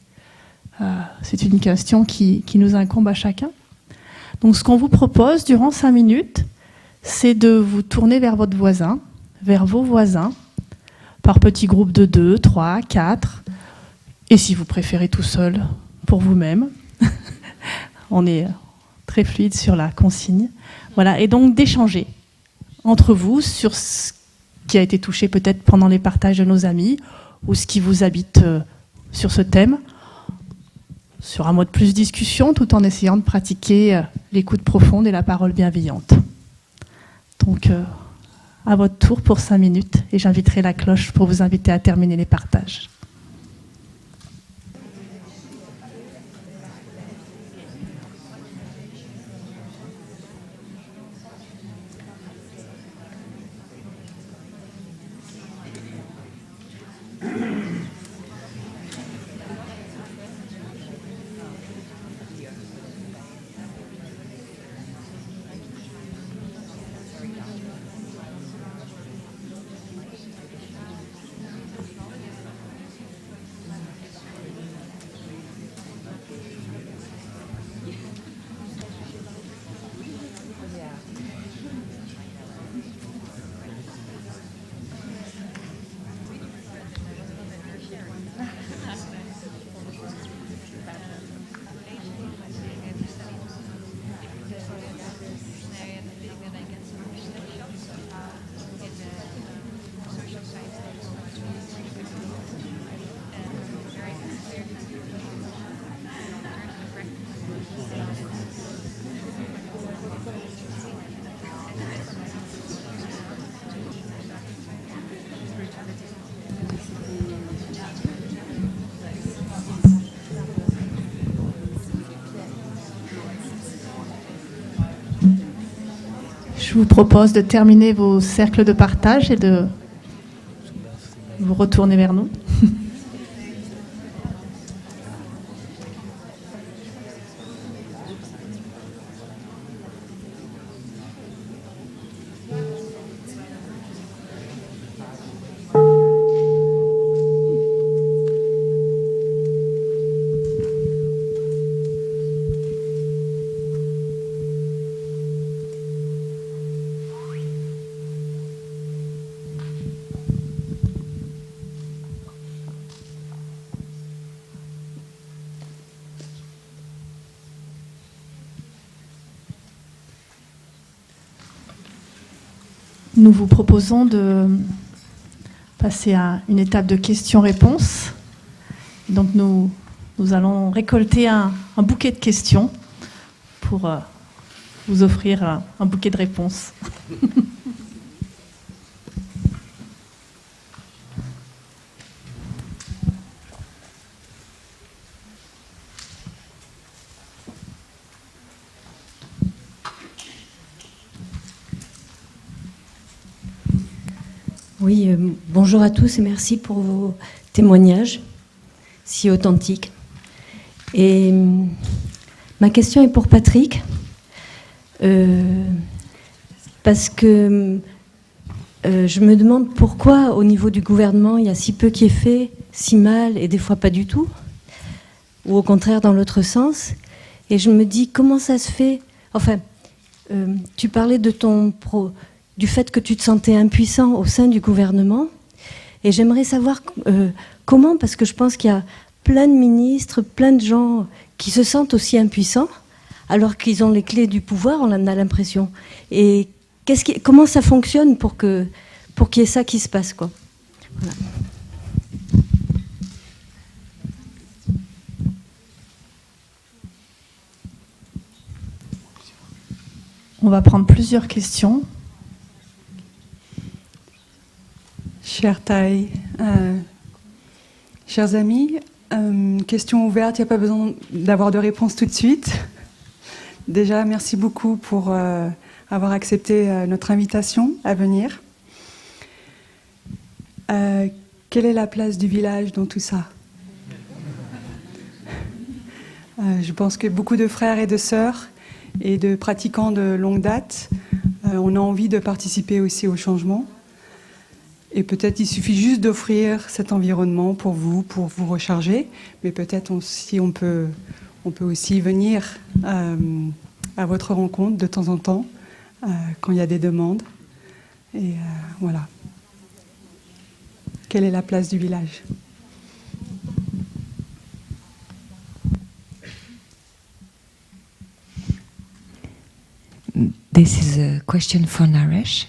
c'est une question qui nous incombe à chacun. Donc ce qu'on vous propose durant 5 minutes, c'est de vous tourner vers votre voisin, vers vos voisins, par petits groupes de 2, 3, 4, et si vous préférez tout seul, pour vous-même. On est très fluide sur la consigne. Voilà, et donc d'échanger entre vous sur ce qui a été touché peut-être pendant les partages de nos amis, ou ce qui vous habite sur ce thème, sur un mode plus discussion, tout en essayant de pratiquer l'écoute profonde et la parole bienveillante. Donc, à votre tour pour 5 minutes, et j'inviterai la cloche pour vous inviter à terminer les partages. Je vous propose de terminer vos cercles de partage et de vous retourner vers nous. Nous vous proposons de passer à une étape de questions-réponses. Donc nous allons récolter un bouquet de questions pour vous offrir un bouquet de réponses. Oui, bonjour à tous et merci pour vos témoignages si authentiques. Et ma question est pour Patrick, parce que je me demande pourquoi au niveau du gouvernement il y a si peu qui est fait, si mal et des fois pas du tout, ou au contraire dans l'autre sens. Et je me dis comment ça se fait. Enfin, tu parlais de du fait que tu te sentais impuissant au sein du gouvernement. Et j'aimerais savoir comment, parce que je pense qu'il y a plein de ministres, plein de gens qui se sentent aussi impuissants, alors qu'ils ont les clés du pouvoir, on en a l'impression. Et comment ça fonctionne pour qu'il y ait ça qui se passe, quoi. Voilà. On va prendre plusieurs questions. Cher Thaï, chers amis, question ouverte, il n'y a pas besoin d'avoir de réponse tout de suite. Déjà, merci beaucoup pour avoir accepté notre invitation à venir. Quelle est la place du village dans tout ça ? Je pense que beaucoup de frères et de sœurs et de pratiquants de longue date, on a envie de participer aussi au changement. Et peut-être il suffit juste d'offrir cet environnement pour vous recharger, mais peut-être aussi on peut aussi venir à votre rencontre de temps en temps quand il y a des demandes. Et voilà. Quelle est la place du village ? This is a question for Naresh.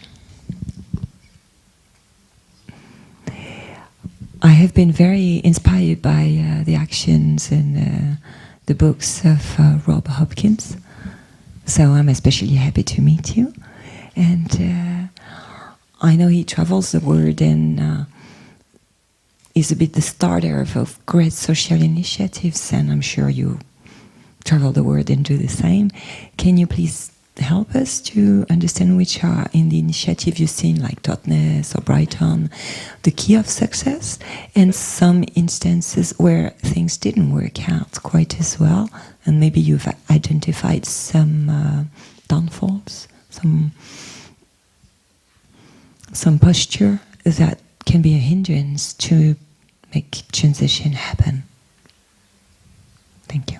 I have been very inspired by the actions and the books of Rob Hopkins, so I'm especially happy to meet you. And I know he travels the world and is a bit the starter of great social initiatives, and I'm sure you travel the world and do the same. Can you please help us to understand which are in the initiative you've seen, like Totnes or Brighton, the key of success, and some instances where things didn't work out quite as well, and maybe you've identified some downfalls, some posture that can be a hindrance to make transition happen. Thank you.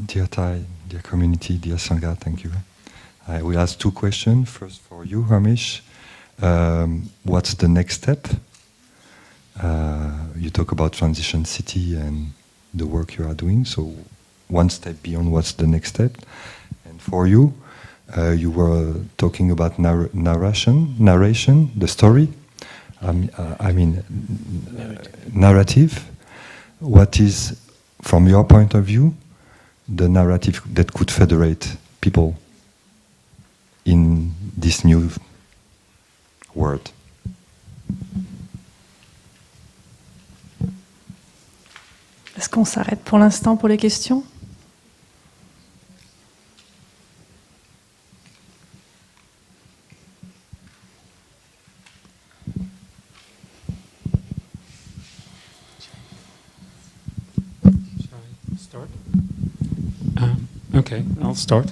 Dear Thai, dear community, dear Sangha, thank you. I will ask two questions. First for you, Hamish. What's the next step? You talk about Transition City and the work you are doing, so one step beyond, what's the next step? And for you, you were talking about narration, the story. Narrative. What is, from your point of view, the narrative that could federate people in this new world? Est-ce qu'on s'arrête pour l'instant pour les questions ? Okay, I'll start.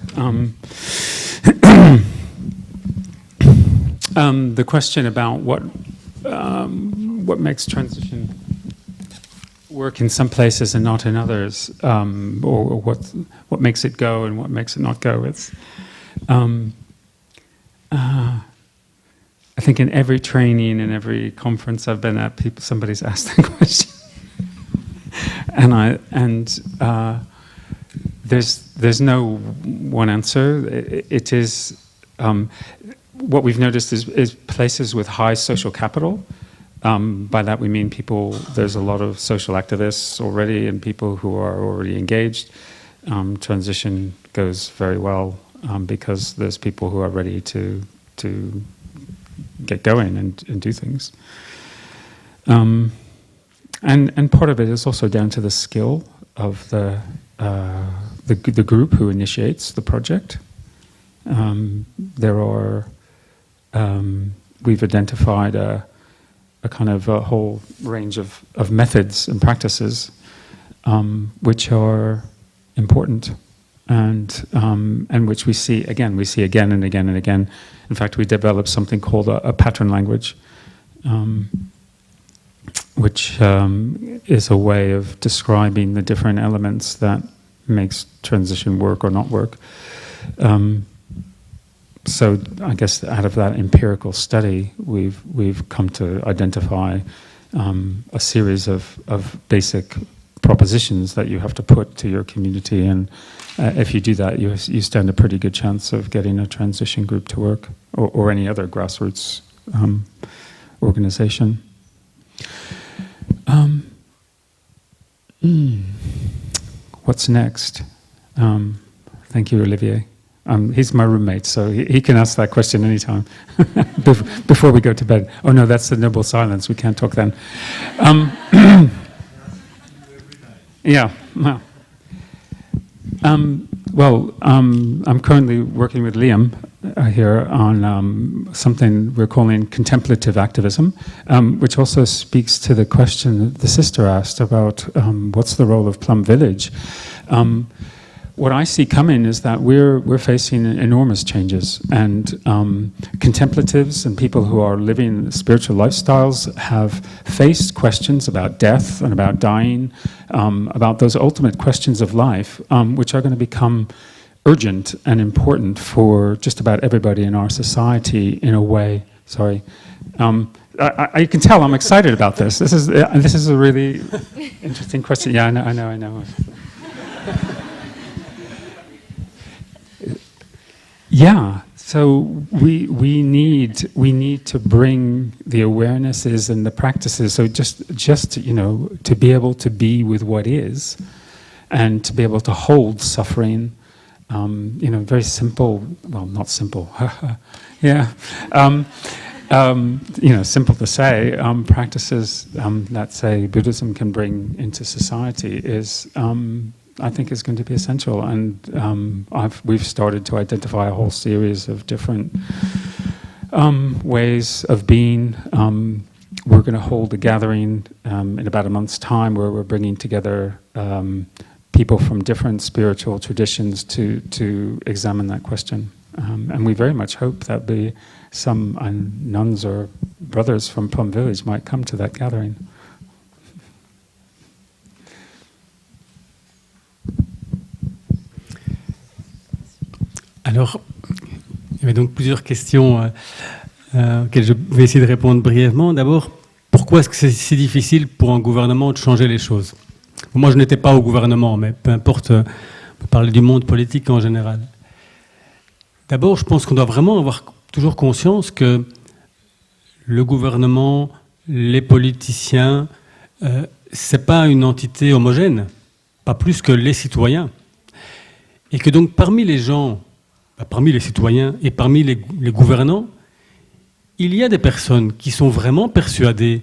The question about what makes transition work in some places and not in others, or what makes it go and what makes it not go. It's, I think in every training and every conference I've been at, somebody's asked that question, and there's no one answer. It is what we've noticed is places with high social capital. By that we mean people. There's a lot of social activists already and people who are already engaged. Transition goes very well because there's people who are ready to get going and do things. And part of it is also down to the skill of the group who initiates the project. We've identified a kind of a whole range of methods and practices which are important and which we see again and again and again. In fact, we developed something called a pattern language, which is a way of describing the different elements that makes transition work or not work. So I guess out of that empirical study, we've come to identify a series of basic propositions that you have to put to your community, and if you do that, you stand a pretty good chance of getting a transition group to work, or any other grassroots organization. What's next? Thank you, Olivier. He's my roommate, so he can ask that question anytime before we go to bed. Oh no, that's the noble silence. We can't talk then. Yeah. Well, I'm currently working with Liam here on something we're calling contemplative activism, which also speaks to the question the sister asked about what's the role of Plum Village. What I see coming is that we're facing enormous changes, and contemplatives and people who are living spiritual lifestyles have faced questions about death and about dying, about those ultimate questions of life, which are going to become urgent and important for just about everybody in our society in a way. Sorry. I can tell I'm excited about this. This is a really interesting question. Yeah, I know. Yeah, so we need to bring the awarenesses and the practices. So just to be able to be with what is, and to be able to hold suffering. Very simple. Well, not simple. Yeah. Simple to say. Practices that say Buddhism can bring into society is. I think is going to be essential, and we've started to identify a whole series of different ways of being. We're going to hold a gathering in about a month's time where we're bringing together people from different spiritual traditions to examine that question, and we very much hope that some nuns or brothers from Plum Village might come to that gathering. Alors, il y avait donc plusieurs questions auxquelles je vais essayer de répondre brièvement. D'abord, pourquoi est-ce que c'est si difficile pour un gouvernement de changer les choses ? Moi, je n'étais pas au gouvernement, mais peu importe, on peut parler du monde politique en général. D'abord, je pense qu'on doit vraiment avoir toujours conscience que le gouvernement, les politiciens, c'est pas une entité homogène, pas plus que les citoyens. Et que donc, parmi les gens, parmi les citoyens et parmi les gouvernants, il y a des personnes qui sont vraiment persuadées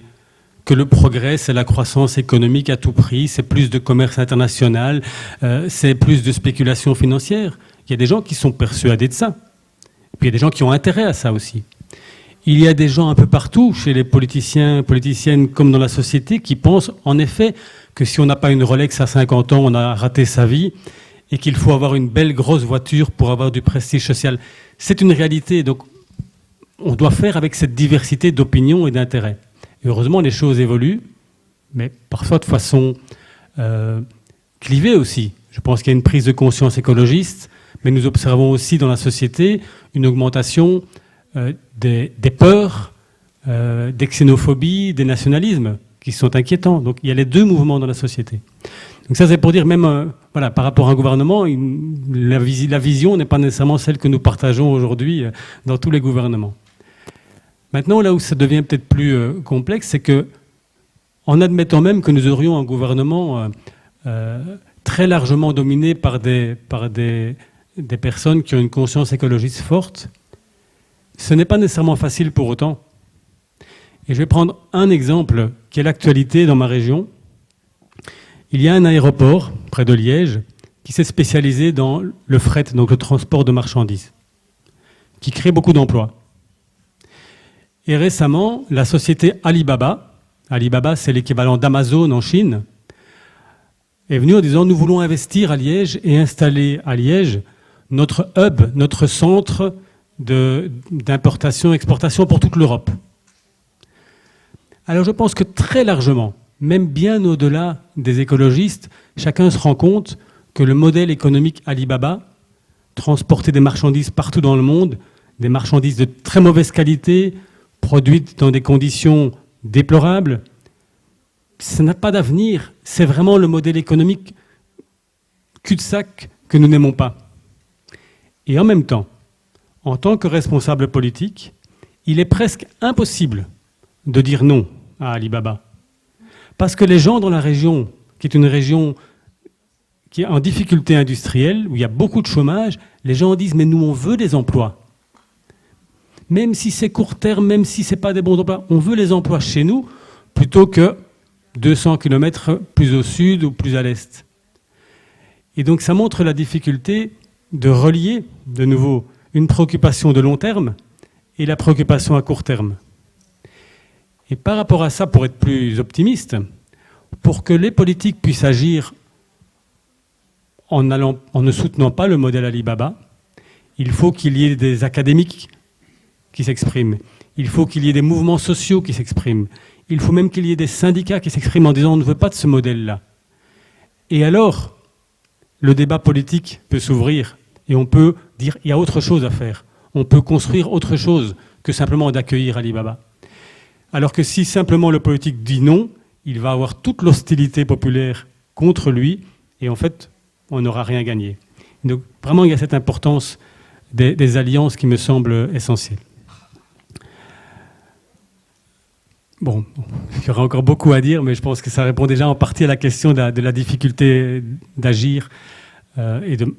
que le progrès, c'est la croissance économique à tout prix, c'est plus de commerce international, c'est plus de spéculation financière. Il y a des gens qui sont persuadés de ça. Et puis il y a des gens qui ont intérêt à ça aussi. Il y a des gens un peu partout, chez les politiciens, politiciennes comme dans la société, qui pensent en effet que si on n'a pas une Rolex à 50 ans, on a raté sa vie, et qu'il faut avoir une belle grosse voiture pour avoir du prestige social. C'est une réalité, donc on doit faire avec cette diversité d'opinions et d'intérêts. Et heureusement, les choses évoluent, mais parfois de façon clivée aussi. Je pense qu'il y a une prise de conscience écologiste, mais nous observons aussi dans la société une augmentation des peurs, des xénophobies, des nationalismes qui sont inquiétants. Donc il y a les deux mouvements dans la société. Donc ça, c'est pour dire même, par rapport à un gouvernement, la vision n'est pas nécessairement celle que nous partageons aujourd'hui dans tous les gouvernements. Maintenant, là où ça devient peut-être plus complexe, c'est que, en admettant même que nous aurions un gouvernement très largement dominé par des personnes qui ont une conscience écologiste forte, ce n'est pas nécessairement facile pour autant. Et je vais prendre un exemple qui est l'actualité dans ma région. Il y a un aéroport près de Liège qui s'est spécialisé dans le fret, donc le transport de marchandises, qui crée beaucoup d'emplois. Et récemment, la société Alibaba, c'est l'équivalent d'Amazon en Chine, est venue en disant « Nous voulons investir à Liège et installer à Liège notre hub, notre centre d'importation-exportation pour toute l'Europe. » Alors je pense que très largement, même bien au-delà des écologistes, chacun se rend compte que le modèle économique Alibaba, transporter des marchandises partout dans le monde, des marchandises de très mauvaise qualité, produites dans des conditions déplorables, ça n'a pas d'avenir. C'est vraiment le modèle économique cul-de-sac que nous n'aimons pas. Et en même temps, en tant que responsable politique, il est presque impossible de dire non à Alibaba. Parce que les gens dans la région, qui est une région qui est en difficulté industrielle, où il y a beaucoup de chômage, les gens disent « mais nous on veut des emplois ». Même si c'est court terme, même si ce n'est pas des bons emplois, on veut les emplois chez nous, plutôt que 200 km plus au sud ou plus à l'est. Et donc ça montre la difficulté de relier de nouveau une préoccupation de long terme et la préoccupation à court terme. Et par rapport à ça, pour être plus optimiste, pour que les politiques puissent agir en ne soutenant pas le modèle Alibaba, il faut qu'il y ait des académiques qui s'expriment, il faut qu'il y ait des mouvements sociaux qui s'expriment, il faut même qu'il y ait des syndicats qui s'expriment en disant on ne veut pas de ce modèle-là. Et alors, le débat politique peut s'ouvrir et on peut dire il y a autre chose à faire. On peut construire autre chose que simplement d'accueillir Alibaba. Alors que si simplement le politique dit non, il va avoir toute l'hostilité populaire contre lui et en fait, on n'aura rien gagné. Donc vraiment, il y a cette importance des alliances qui me semble essentielle. Bon, il y aura encore beaucoup à dire, mais je pense que ça répond déjà en partie à la question de la difficulté d'agir et de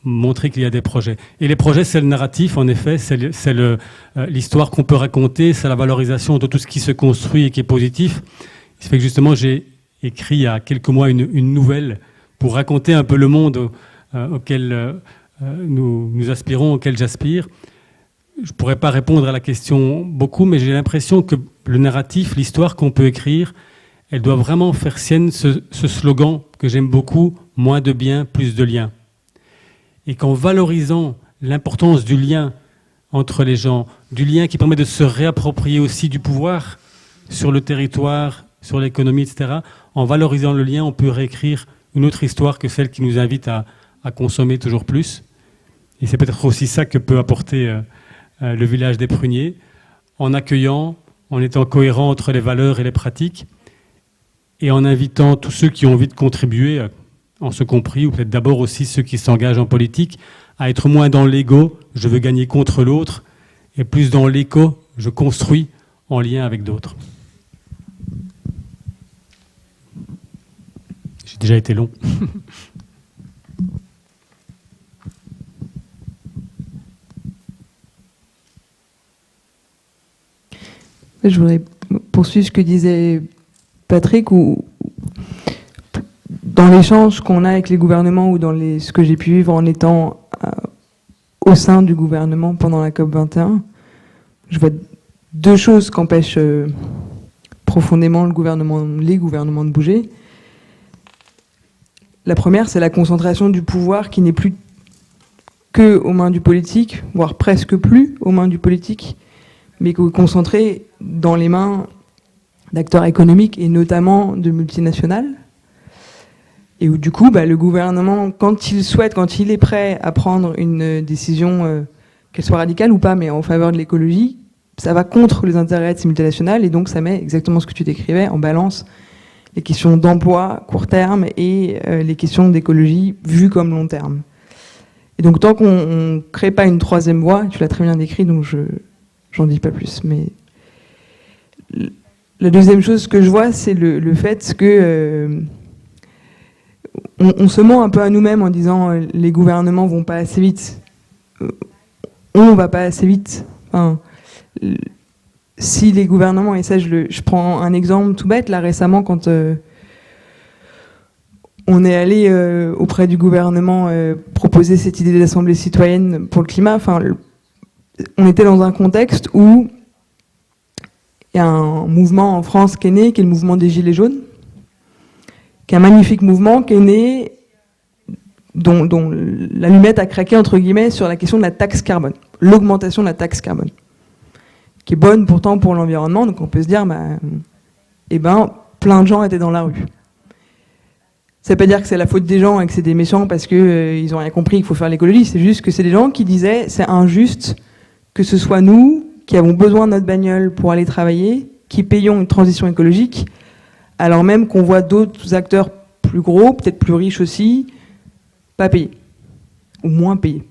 montrer qu'il y a des projets. Et les projets, c'est le narratif, en effet, c'est l'histoire qu'on peut raconter, c'est la valorisation de tout ce qui se construit et qui est positif. Ça fait que justement, j'ai écrit il y a quelques mois une nouvelle pour raconter un peu le monde auquel nous aspirons, auquel j'aspire. Je ne pourrais pas répondre à la question beaucoup, mais j'ai l'impression que le narratif, l'histoire qu'on peut écrire, elle doit vraiment faire sienne ce slogan que j'aime beaucoup, moins de biens, plus de liens. Et qu'en valorisant l'importance du lien entre les gens, du lien qui permet de se réapproprier aussi du pouvoir sur le territoire, sur l'économie, etc., en valorisant le lien, on peut réécrire une autre histoire que celle qui nous invite à consommer toujours plus. Et c'est peut-être aussi ça que peut apporter le village des pruniers, en accueillant, en étant cohérent entre les valeurs et les pratiques, et en invitant tous ceux qui ont envie de contribuer, en ce compris, ou peut-être d'abord aussi ceux qui s'engagent en politique, à être moins dans l'ego, je veux gagner contre l'autre, et plus dans l'éco, je construis en lien avec d'autres. J'ai déjà été long. Je voudrais poursuivre ce que disait Patrick, où dans l'échange qu'on a avec les gouvernements ou dans ce que j'ai pu vivre en étant au sein du gouvernement pendant la COP21, je vois deux choses qui empêchent profondément les gouvernements de bouger. La première, c'est la concentration du pouvoir qui n'est plus que aux mains du politique, voire presque plus aux mains du politique, mais concentré dans les mains d'acteurs économiques et notamment de multinationales. Et où du coup, le gouvernement, quand il souhaite, quand il est prêt à prendre une décision, qu'elle soit radicale ou pas, mais en faveur de l'écologie, ça va contre les intérêts de ces multinationales et donc ça met exactement ce que tu décrivais en balance les questions d'emploi court terme et les questions d'écologie vues comme long terme. Et donc tant qu'on ne crée pas une troisième voie, tu l'as très bien décrit, donc j'en dis pas plus, mais la deuxième chose que je vois, c'est le fait que on se ment un peu à nous-mêmes en disant les gouvernements vont pas assez vite. On va pas assez vite. Enfin, si les gouvernements, et ça je prends un exemple tout bête, là récemment quand on est allé auprès du gouvernement proposer cette idée d'assemblée citoyenne pour le climat, enfin, on était dans un contexte où il y a un mouvement en France qui est né, qui est le mouvement des Gilets jaunes, qui est un magnifique mouvement qui est né, dont l'allumette a craqué, entre guillemets, sur la question de la taxe carbone, l'augmentation de la taxe carbone, qui est bonne pourtant pour l'environnement, donc on peut se dire, plein de gens étaient dans la rue. Ça ne veut pas dire que c'est la faute des gens et que c'est des méchants parce qu'ils n'ont rien compris qu'il faut faire l'écologie, c'est juste que c'est des gens qui disaient, c'est injuste que ce soit nous, qui avons besoin de notre bagnole pour aller travailler, qui payons une transition écologique, alors même qu'on voit d'autres acteurs plus gros, peut-être plus riches aussi, pas payer, ou moins payer.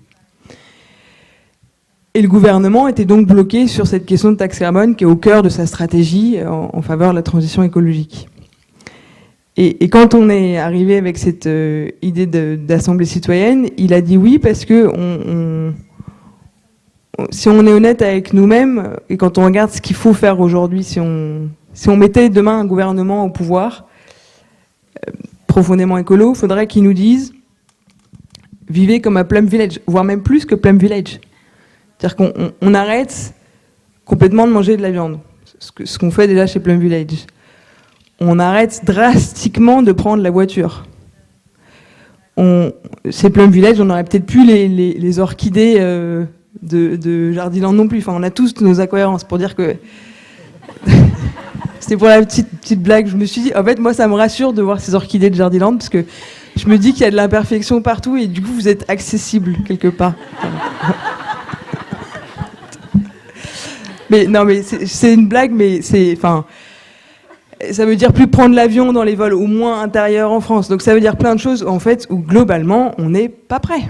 Et le gouvernement était donc bloqué sur cette question de taxe carbone qui est au cœur de sa stratégie en faveur de la transition écologique. Et quand on est arrivé avec cette idée d'assemblée citoyenne, il a dit oui parce que si on est honnête avec nous-mêmes, et quand on regarde ce qu'il faut faire aujourd'hui, si on mettait demain un gouvernement au pouvoir, profondément écolo, il faudrait qu'ils nous disent « vivez comme à Plum Village », voire même plus que Plum Village. C'est-à-dire qu'on arrête complètement de manger de la viande, ce qu'on fait déjà chez Plum Village. On arrête drastiquement de prendre la voiture. Chez Plum Village, on n'aurait peut-être plus les orchidées de Jardiland non plus. Enfin, on a tous nos incohérences pour dire que... C'était pour la petite blague. Je me suis dit, en fait, moi, ça me rassure de voir ces orchidées de Jardiland parce que je me dis qu'il y a de l'imperfection partout et du coup, vous êtes accessible quelque part. Mais non, mais c'est une blague, mais enfin, ça veut dire plus prendre l'avion dans les vols, au moins intérieurs en France. Donc ça veut dire plein de choses, en fait, où globalement, on n'est pas prêt.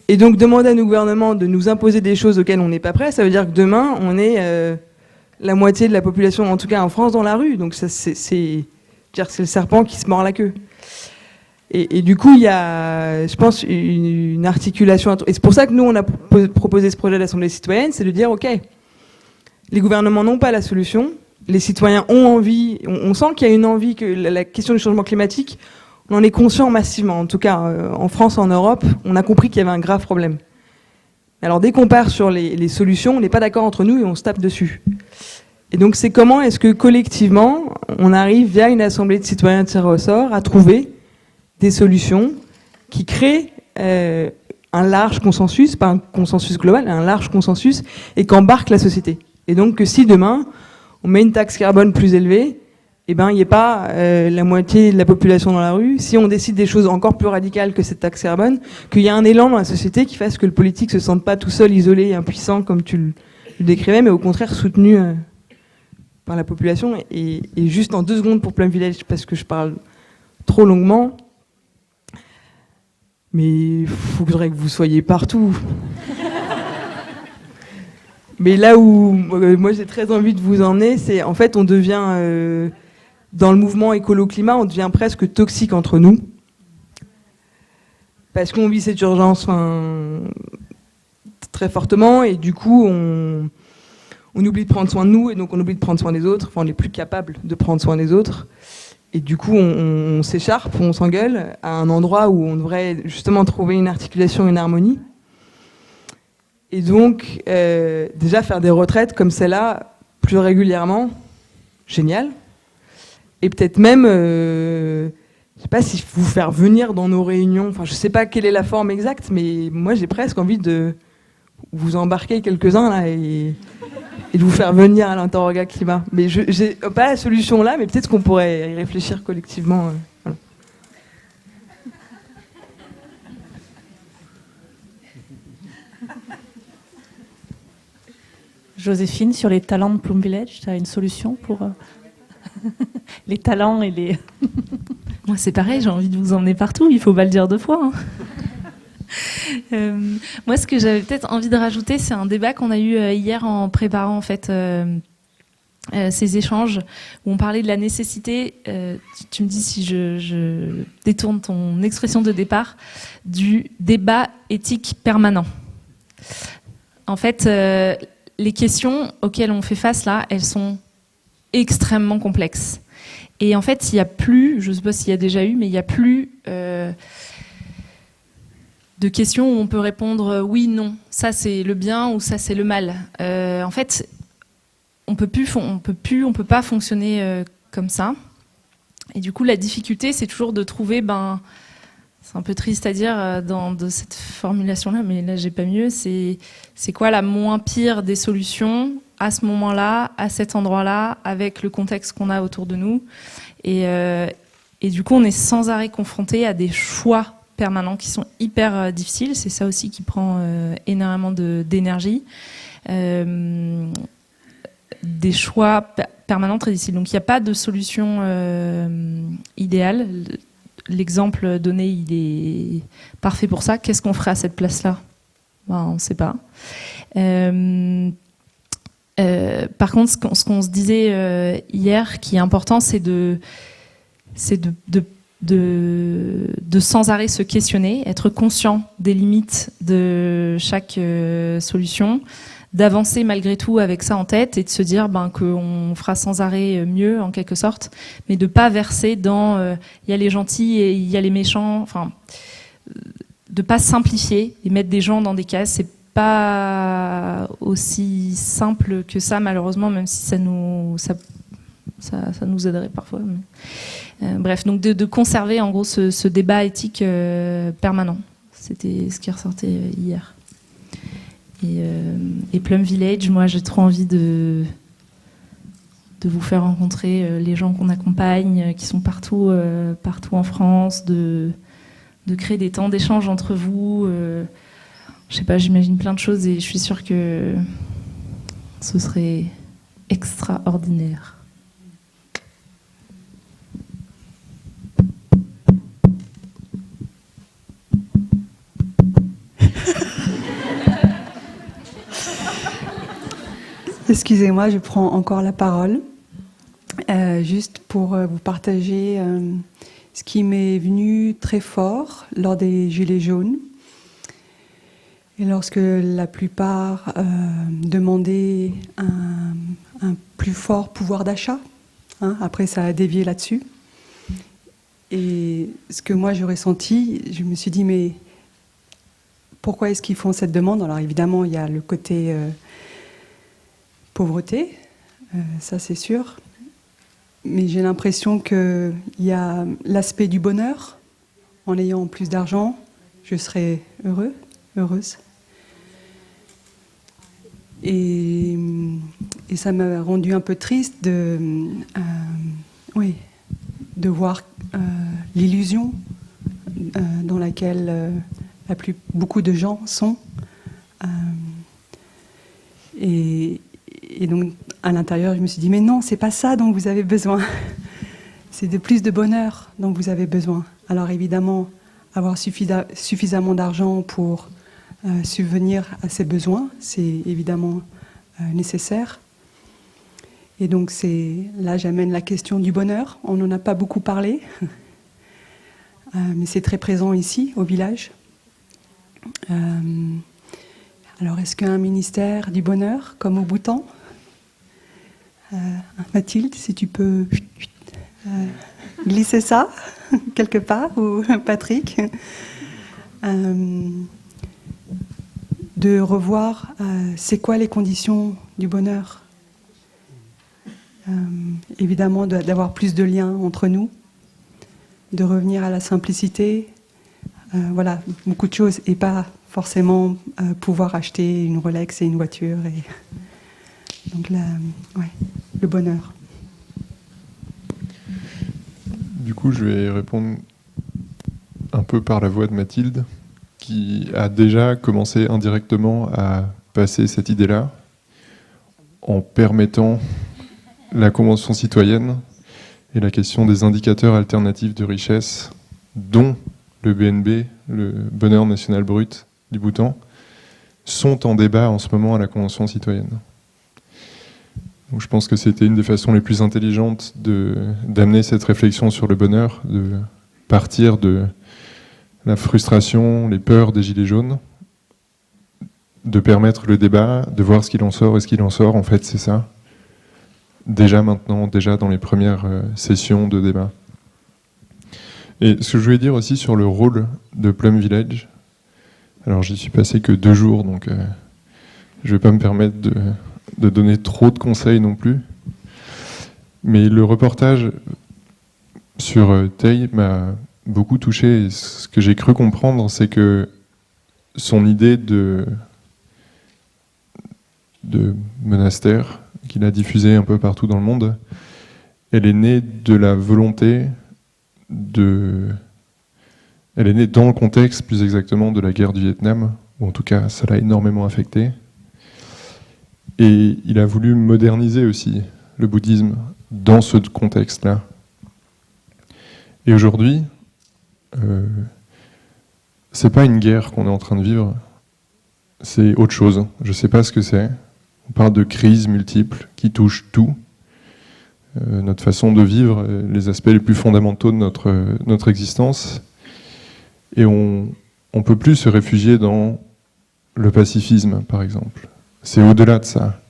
Et donc demander à nos gouvernements de nous imposer des choses auxquelles on n'est pas prêt, ça veut dire que demain, on est la moitié de la population, en tout cas en France, dans la rue. Donc ça, c'est le serpent qui se mord la queue. Et du coup, il y a, je pense, une articulation. Et c'est pour ça que nous, on a proposé ce projet d'Assemblée citoyenne, c'est de dire, OK, les gouvernements n'ont pas la solution, les citoyens ont envie, on sent qu'il y a une envie que la question du changement climatique, on en est conscient massivement. En tout cas, en France, en Europe, on a compris qu'il y avait un grave problème. Alors dès qu'on part sur les solutions, on n'est pas d'accord entre nous et on se tape dessus. Et donc c'est comment est-ce que collectivement, on arrive via une assemblée de citoyens tirés au sort à trouver des solutions qui créent un large consensus, pas un consensus global, un large consensus, et qu'embarque la société. Et donc que si demain, on met une taxe carbone plus élevée, eh ben, il n'y ait pas la moitié de la population dans la rue. Si on décide des choses encore plus radicales que cette taxe carbone, qu'il y ait un élan dans la société qui fasse que le politique se sente pas tout seul, isolé, impuissant, comme tu le décrivais, mais au contraire soutenu par la population. Et juste en 2 secondes pour Plum Village, parce que je parle trop longuement, mais il faudrait que vous soyez partout. Mais là où moi j'ai très envie de vous emmener, c'est en fait on devient... dans le mouvement écolo-climat, on devient presque toxique entre nous. Parce qu'on vit cette urgence très fortement, et du coup, on oublie de prendre soin de nous, et donc on oublie de prendre soin des autres. Enfin, on n'est plus capable de prendre soin des autres. Et du coup, on s'écharpe, on s'engueule à un endroit où on devrait justement trouver une articulation, une harmonie. Et donc, déjà faire des retraites comme celle-là, plus régulièrement, génial. Et peut-être même, je ne sais pas si vous faire venir dans nos réunions, enfin je ne sais pas quelle est la forme exacte, mais moi j'ai presque envie de vous embarquer quelques-uns là et de vous faire venir à l'Interroga Climat. Mais je n'ai pas la solution là, mais peut-être qu'on pourrait y réfléchir collectivement. Voilà. Joséphine, sur les talents de Plum Village, tu as une solution pour... les talents et les... Moi, c'est pareil, j'ai envie de vous emmener partout, il faut pas le dire 2 fois. Moi, ce que j'avais peut-être envie de rajouter, c'est un débat qu'on a eu hier en préparant en fait ces échanges, où on parlait de la nécessité, tu me dis si je détourne ton expression de départ, du débat éthique permanent. En fait, les questions auxquelles on fait face là, elles sont extrêmement complexe. Et en fait, il n'y a plus, je ne sais pas s'il y a déjà eu, mais il n'y a plus de questions où on peut répondre oui, non, ça c'est le bien ou ça c'est le mal. En fait, on peut pas fonctionner comme ça. Et du coup, la difficulté, c'est toujours de trouver, c'est un peu triste à dire de cette formulation-là, mais là j'ai pas mieux, c'est quoi la moins pire des solutions à ce moment-là, à cet endroit-là, avec le contexte qu'on a autour de nous. Et du coup, on est sans arrêt confronté à des choix permanents qui sont hyper difficiles. C'est ça aussi qui prend énormément d'énergie. Des choix permanents très difficiles. Donc, il n'y a pas de solution idéale. L'exemple donné, il est parfait pour ça. Qu'est-ce qu'on ferait à cette place-là ? On ne sait pas. Par contre, ce qu'on se disait hier, qui est important, c'est de c'est de sans arrêt se questionner, être conscient des limites de chaque solution, d'avancer malgré tout avec ça en tête et de se dire qu'on fera sans arrêt mieux en quelque sorte, mais de pas verser dans il y a les gentils et il y a les méchants, enfin de pas simplifier et mettre des gens dans des cases. C'est pas aussi simple que ça malheureusement, même si ça nous aiderait parfois. Bref, donc de conserver en gros ce débat éthique permanent. C'était ce qui ressortait hier. Et Plum Village, moi j'ai trop envie de vous faire rencontrer les gens qu'on accompagne, qui sont partout en France, de créer des temps d'échange entre vous. Je sais pas, j'imagine plein de choses et je suis sûre que ce serait extraordinaire. Excusez-moi, je prends encore la parole, juste pour vous partager ce qui m'est venu très fort lors des Gilets jaunes. Et lorsque la plupart demandaient un plus fort pouvoir d'achat, après ça a dévié là-dessus. Et ce que moi j'ai ressenti, je me suis dit, mais pourquoi est-ce qu'ils font cette demande? Alors évidemment, il y a le côté pauvreté, ça c'est sûr. Mais j'ai l'impression qu'il y a l'aspect du bonheur. En ayant plus d'argent, je serai heureuse. Et ça m'a rendu un peu triste de voir l'illusion dans laquelle beaucoup de gens sont. Et donc, à l'intérieur, je me suis dit, mais non, c'est pas ça dont vous avez besoin. C'est de plus de bonheur dont vous avez besoin. Alors évidemment, avoir suffisamment d'argent pour subvenir à ses besoins, c'est évidemment nécessaire. Et donc là, j'amène la question du bonheur. On n'en a pas beaucoup parlé, mais c'est très présent ici, au village. Alors, est-ce qu'un ministère du bonheur, comme au Bhoutan, Mathilde, si tu peux glisser ça quelque part, ou Patrick, de revoir c'est quoi les conditions du bonheur. Évidemment, d'avoir plus de liens entre nous, de revenir à la simplicité, voilà, beaucoup de choses, et pas forcément pouvoir acheter une Rolex et une voiture. Donc le bonheur. Du coup, je vais répondre un peu par la voix de Mathilde, qui a déjà commencé indirectement à passer cette idée-là, en permettant la Convention citoyenne et la question des indicateurs alternatifs de richesse, dont le BNB, le bonheur national brut du Bhoutan, sont en débat en ce moment à la Convention citoyenne. Donc je pense que c'était une des façons les plus intelligentes d'amener cette réflexion sur le bonheur, de partir de la frustration, les peurs des gilets jaunes, de permettre le débat, de voir ce qu'il en sort et ce qu'il en sort. En fait, c'est ça. Déjà maintenant, déjà dans les premières sessions de débat. Et ce que je voulais dire aussi sur le rôle de Plum Village, alors j'y suis passé que 2 jours, donc je ne vais pas me permettre de donner trop de conseils non plus. Mais le reportage sur Tay m'a beaucoup touché. Et ce que j'ai cru comprendre, c'est que son idée de monastère, qu'il a diffusé un peu partout dans le monde, elle est née de la volonté elle est née dans le contexte, plus exactement, de la guerre du Vietnam, ou en tout cas, ça l'a énormément affecté. Et il a voulu moderniser aussi le bouddhisme dans ce contexte-là. Et aujourd'hui, c'est pas une guerre qu'on est en train de vivre, c'est autre chose. Je sais pas ce que c'est. On parle de crises multiples qui touchent tout. notre façon de vivre, les aspects les plus fondamentaux de notre existence. Et on ne peut plus se réfugier dans le pacifisme, par exemple. C'est au-delà de ça.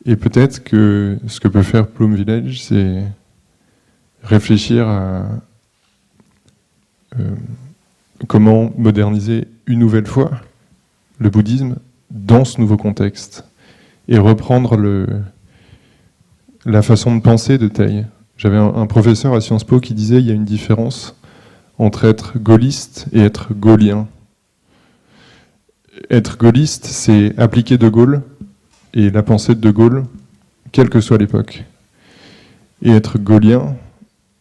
Et peut-être que ce que peut faire Plum Village, c'est réfléchir à comment moderniser une nouvelle fois le bouddhisme dans ce nouveau contexte et reprendre la façon de penser de Thay. J'avais un professeur à Sciences Po qui disait qu'il y a une différence entre être gaulliste et être gaullien. Être gaulliste, c'est appliquer De Gaulle et la pensée de De Gaulle, quelle que soit l'époque. Et être gaullien,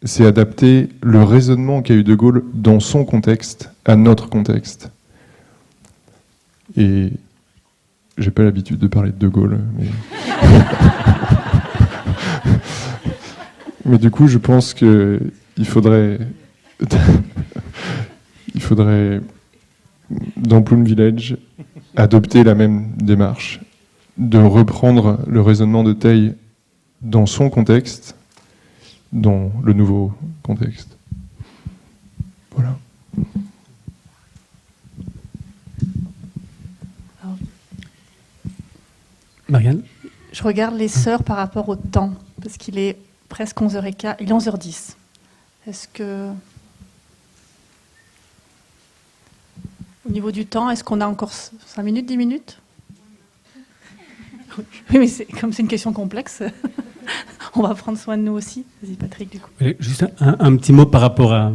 c'est adapter le raisonnement qu'a eu De Gaulle dans son contexte à notre contexte. Et j'ai pas l'habitude de parler de De Gaulle, mais du coup, je pense qu'il faudrait dans Plum Village adopter la même démarche, de reprendre le raisonnement de Thay dans son contexte, dans le nouveau contexte. Voilà. Marianne ? Je regarde les sœurs par rapport au temps, parce qu'il est presque 11h15, il est 11h10. Est-ce que... Au niveau du temps, est-ce qu'on a encore 5 minutes, 10 minutes ? Oui, mais comme c'est une question complexe, on va prendre soin de nous aussi. Vas-y, Patrick, du coup. Juste un petit mot par rapport à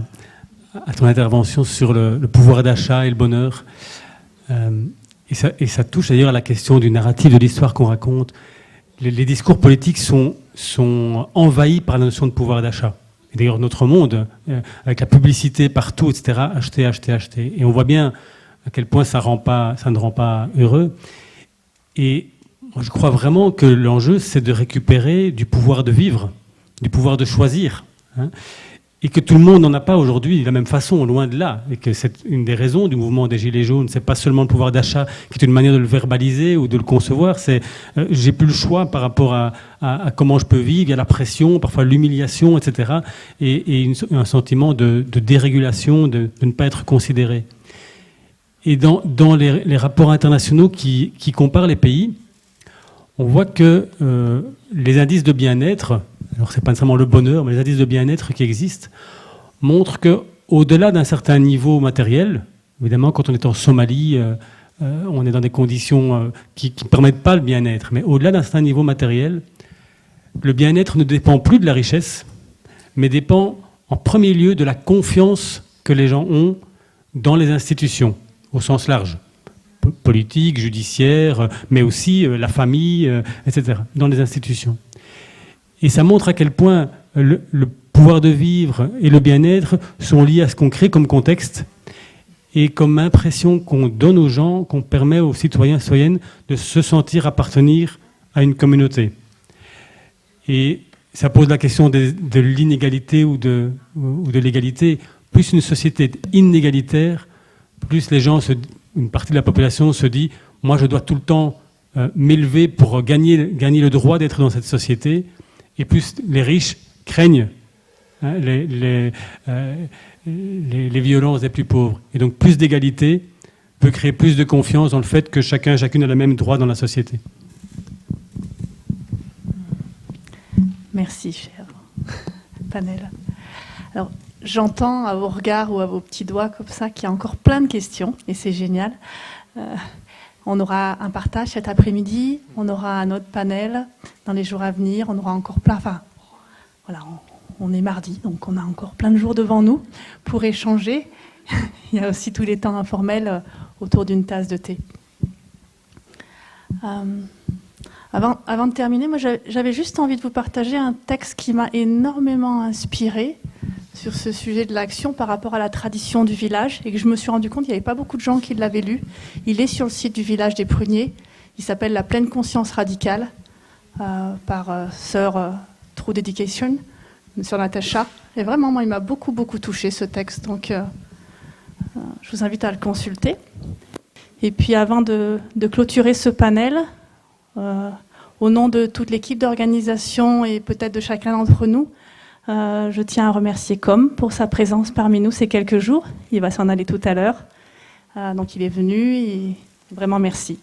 ton intervention sur le pouvoir d'achat et le bonheur. Et ça touche d'ailleurs à la question du narratif de l'histoire qu'on raconte. Les discours politiques sont envahis par la notion de pouvoir d'achat. Et d'ailleurs, notre monde, avec la publicité partout, etc., acheter, acheter, acheter. Et on voit bien à quel point ça ne rend pas heureux. Et moi, je crois vraiment que l'enjeu, c'est de récupérer du pouvoir de vivre, du pouvoir de choisir. Hein, et que tout le monde n'en a pas aujourd'hui de la même façon, loin de là. Et que c'est une des raisons du mouvement des Gilets jaunes. C'est pas seulement le pouvoir d'achat qui est une manière de le verbaliser ou de le concevoir. C'est j'ai plus le choix par rapport à comment je peux vivre. Il y a la pression, parfois l'humiliation, etc. Et un sentiment de dérégulation, de ne pas être considéré. Et dans les rapports internationaux qui comparent les pays, on voit que les indices de bien-être, alors c'est pas nécessairement le bonheur, mais les indices de bien-être qui existent, montrent qu'au-delà d'un certain niveau matériel, évidemment quand on est en Somalie, on est dans des conditions qui ne permettent pas le bien-être, mais au-delà d'un certain niveau matériel, le bien-être ne dépend plus de la richesse, mais dépend en premier lieu de la confiance que les gens ont dans les institutions, au sens large. Politique, judiciaire, mais aussi la famille, etc., dans les institutions. Et ça montre à quel point le pouvoir de vivre et le bien-être sont liés à ce qu'on crée comme contexte et comme impression qu'on donne aux gens, qu'on permet aux citoyens et citoyennes de se sentir appartenir à une communauté. Et ça pose la question de l'inégalité ou de l'égalité. Plus une société est inégalitaire, plus les gens, une partie de la population se dit « moi je dois tout le temps m'élever pour gagner le droit d'être dans cette société », et plus les riches craignent les violences des plus pauvres. Et donc plus d'égalité peut créer plus de confiance dans le fait que chacun et chacune a le même droit dans la société. Merci, cher panel. Alors, j'entends à vos regards ou à vos petits doigts comme ça qu'il y a encore plein de questions, et c'est génial. On aura un partage cet après-midi, on aura un autre panel dans les jours à venir, on aura encore plein... Enfin, voilà, on est mardi, donc on a encore plein de jours devant nous pour échanger. Il y a aussi tous les temps informels autour d'une tasse de thé. Avant de terminer, moi j'avais juste envie de vous partager un texte qui m'a énormément inspirée sur ce sujet de l'action par rapport à la tradition du village et que je me suis rendu compte qu'il n'y avait pas beaucoup de gens qui l'avaient lu. Il est sur le site du village des Pruniers. Il s'appelle « La pleine conscience radicale » par sœur True Dedication, sœur Natacha. Et vraiment, moi, il m'a beaucoup touché ce texte. Donc, je vous invite à le consulter. Et puis, avant de clôturer ce panel, Au nom de toute l'équipe d'organisation et peut-être de chacun d'entre nous, je tiens à remercier Com pour sa présence parmi nous ces quelques jours. Il va s'en aller tout à l'heure. Donc il est venu et vraiment merci.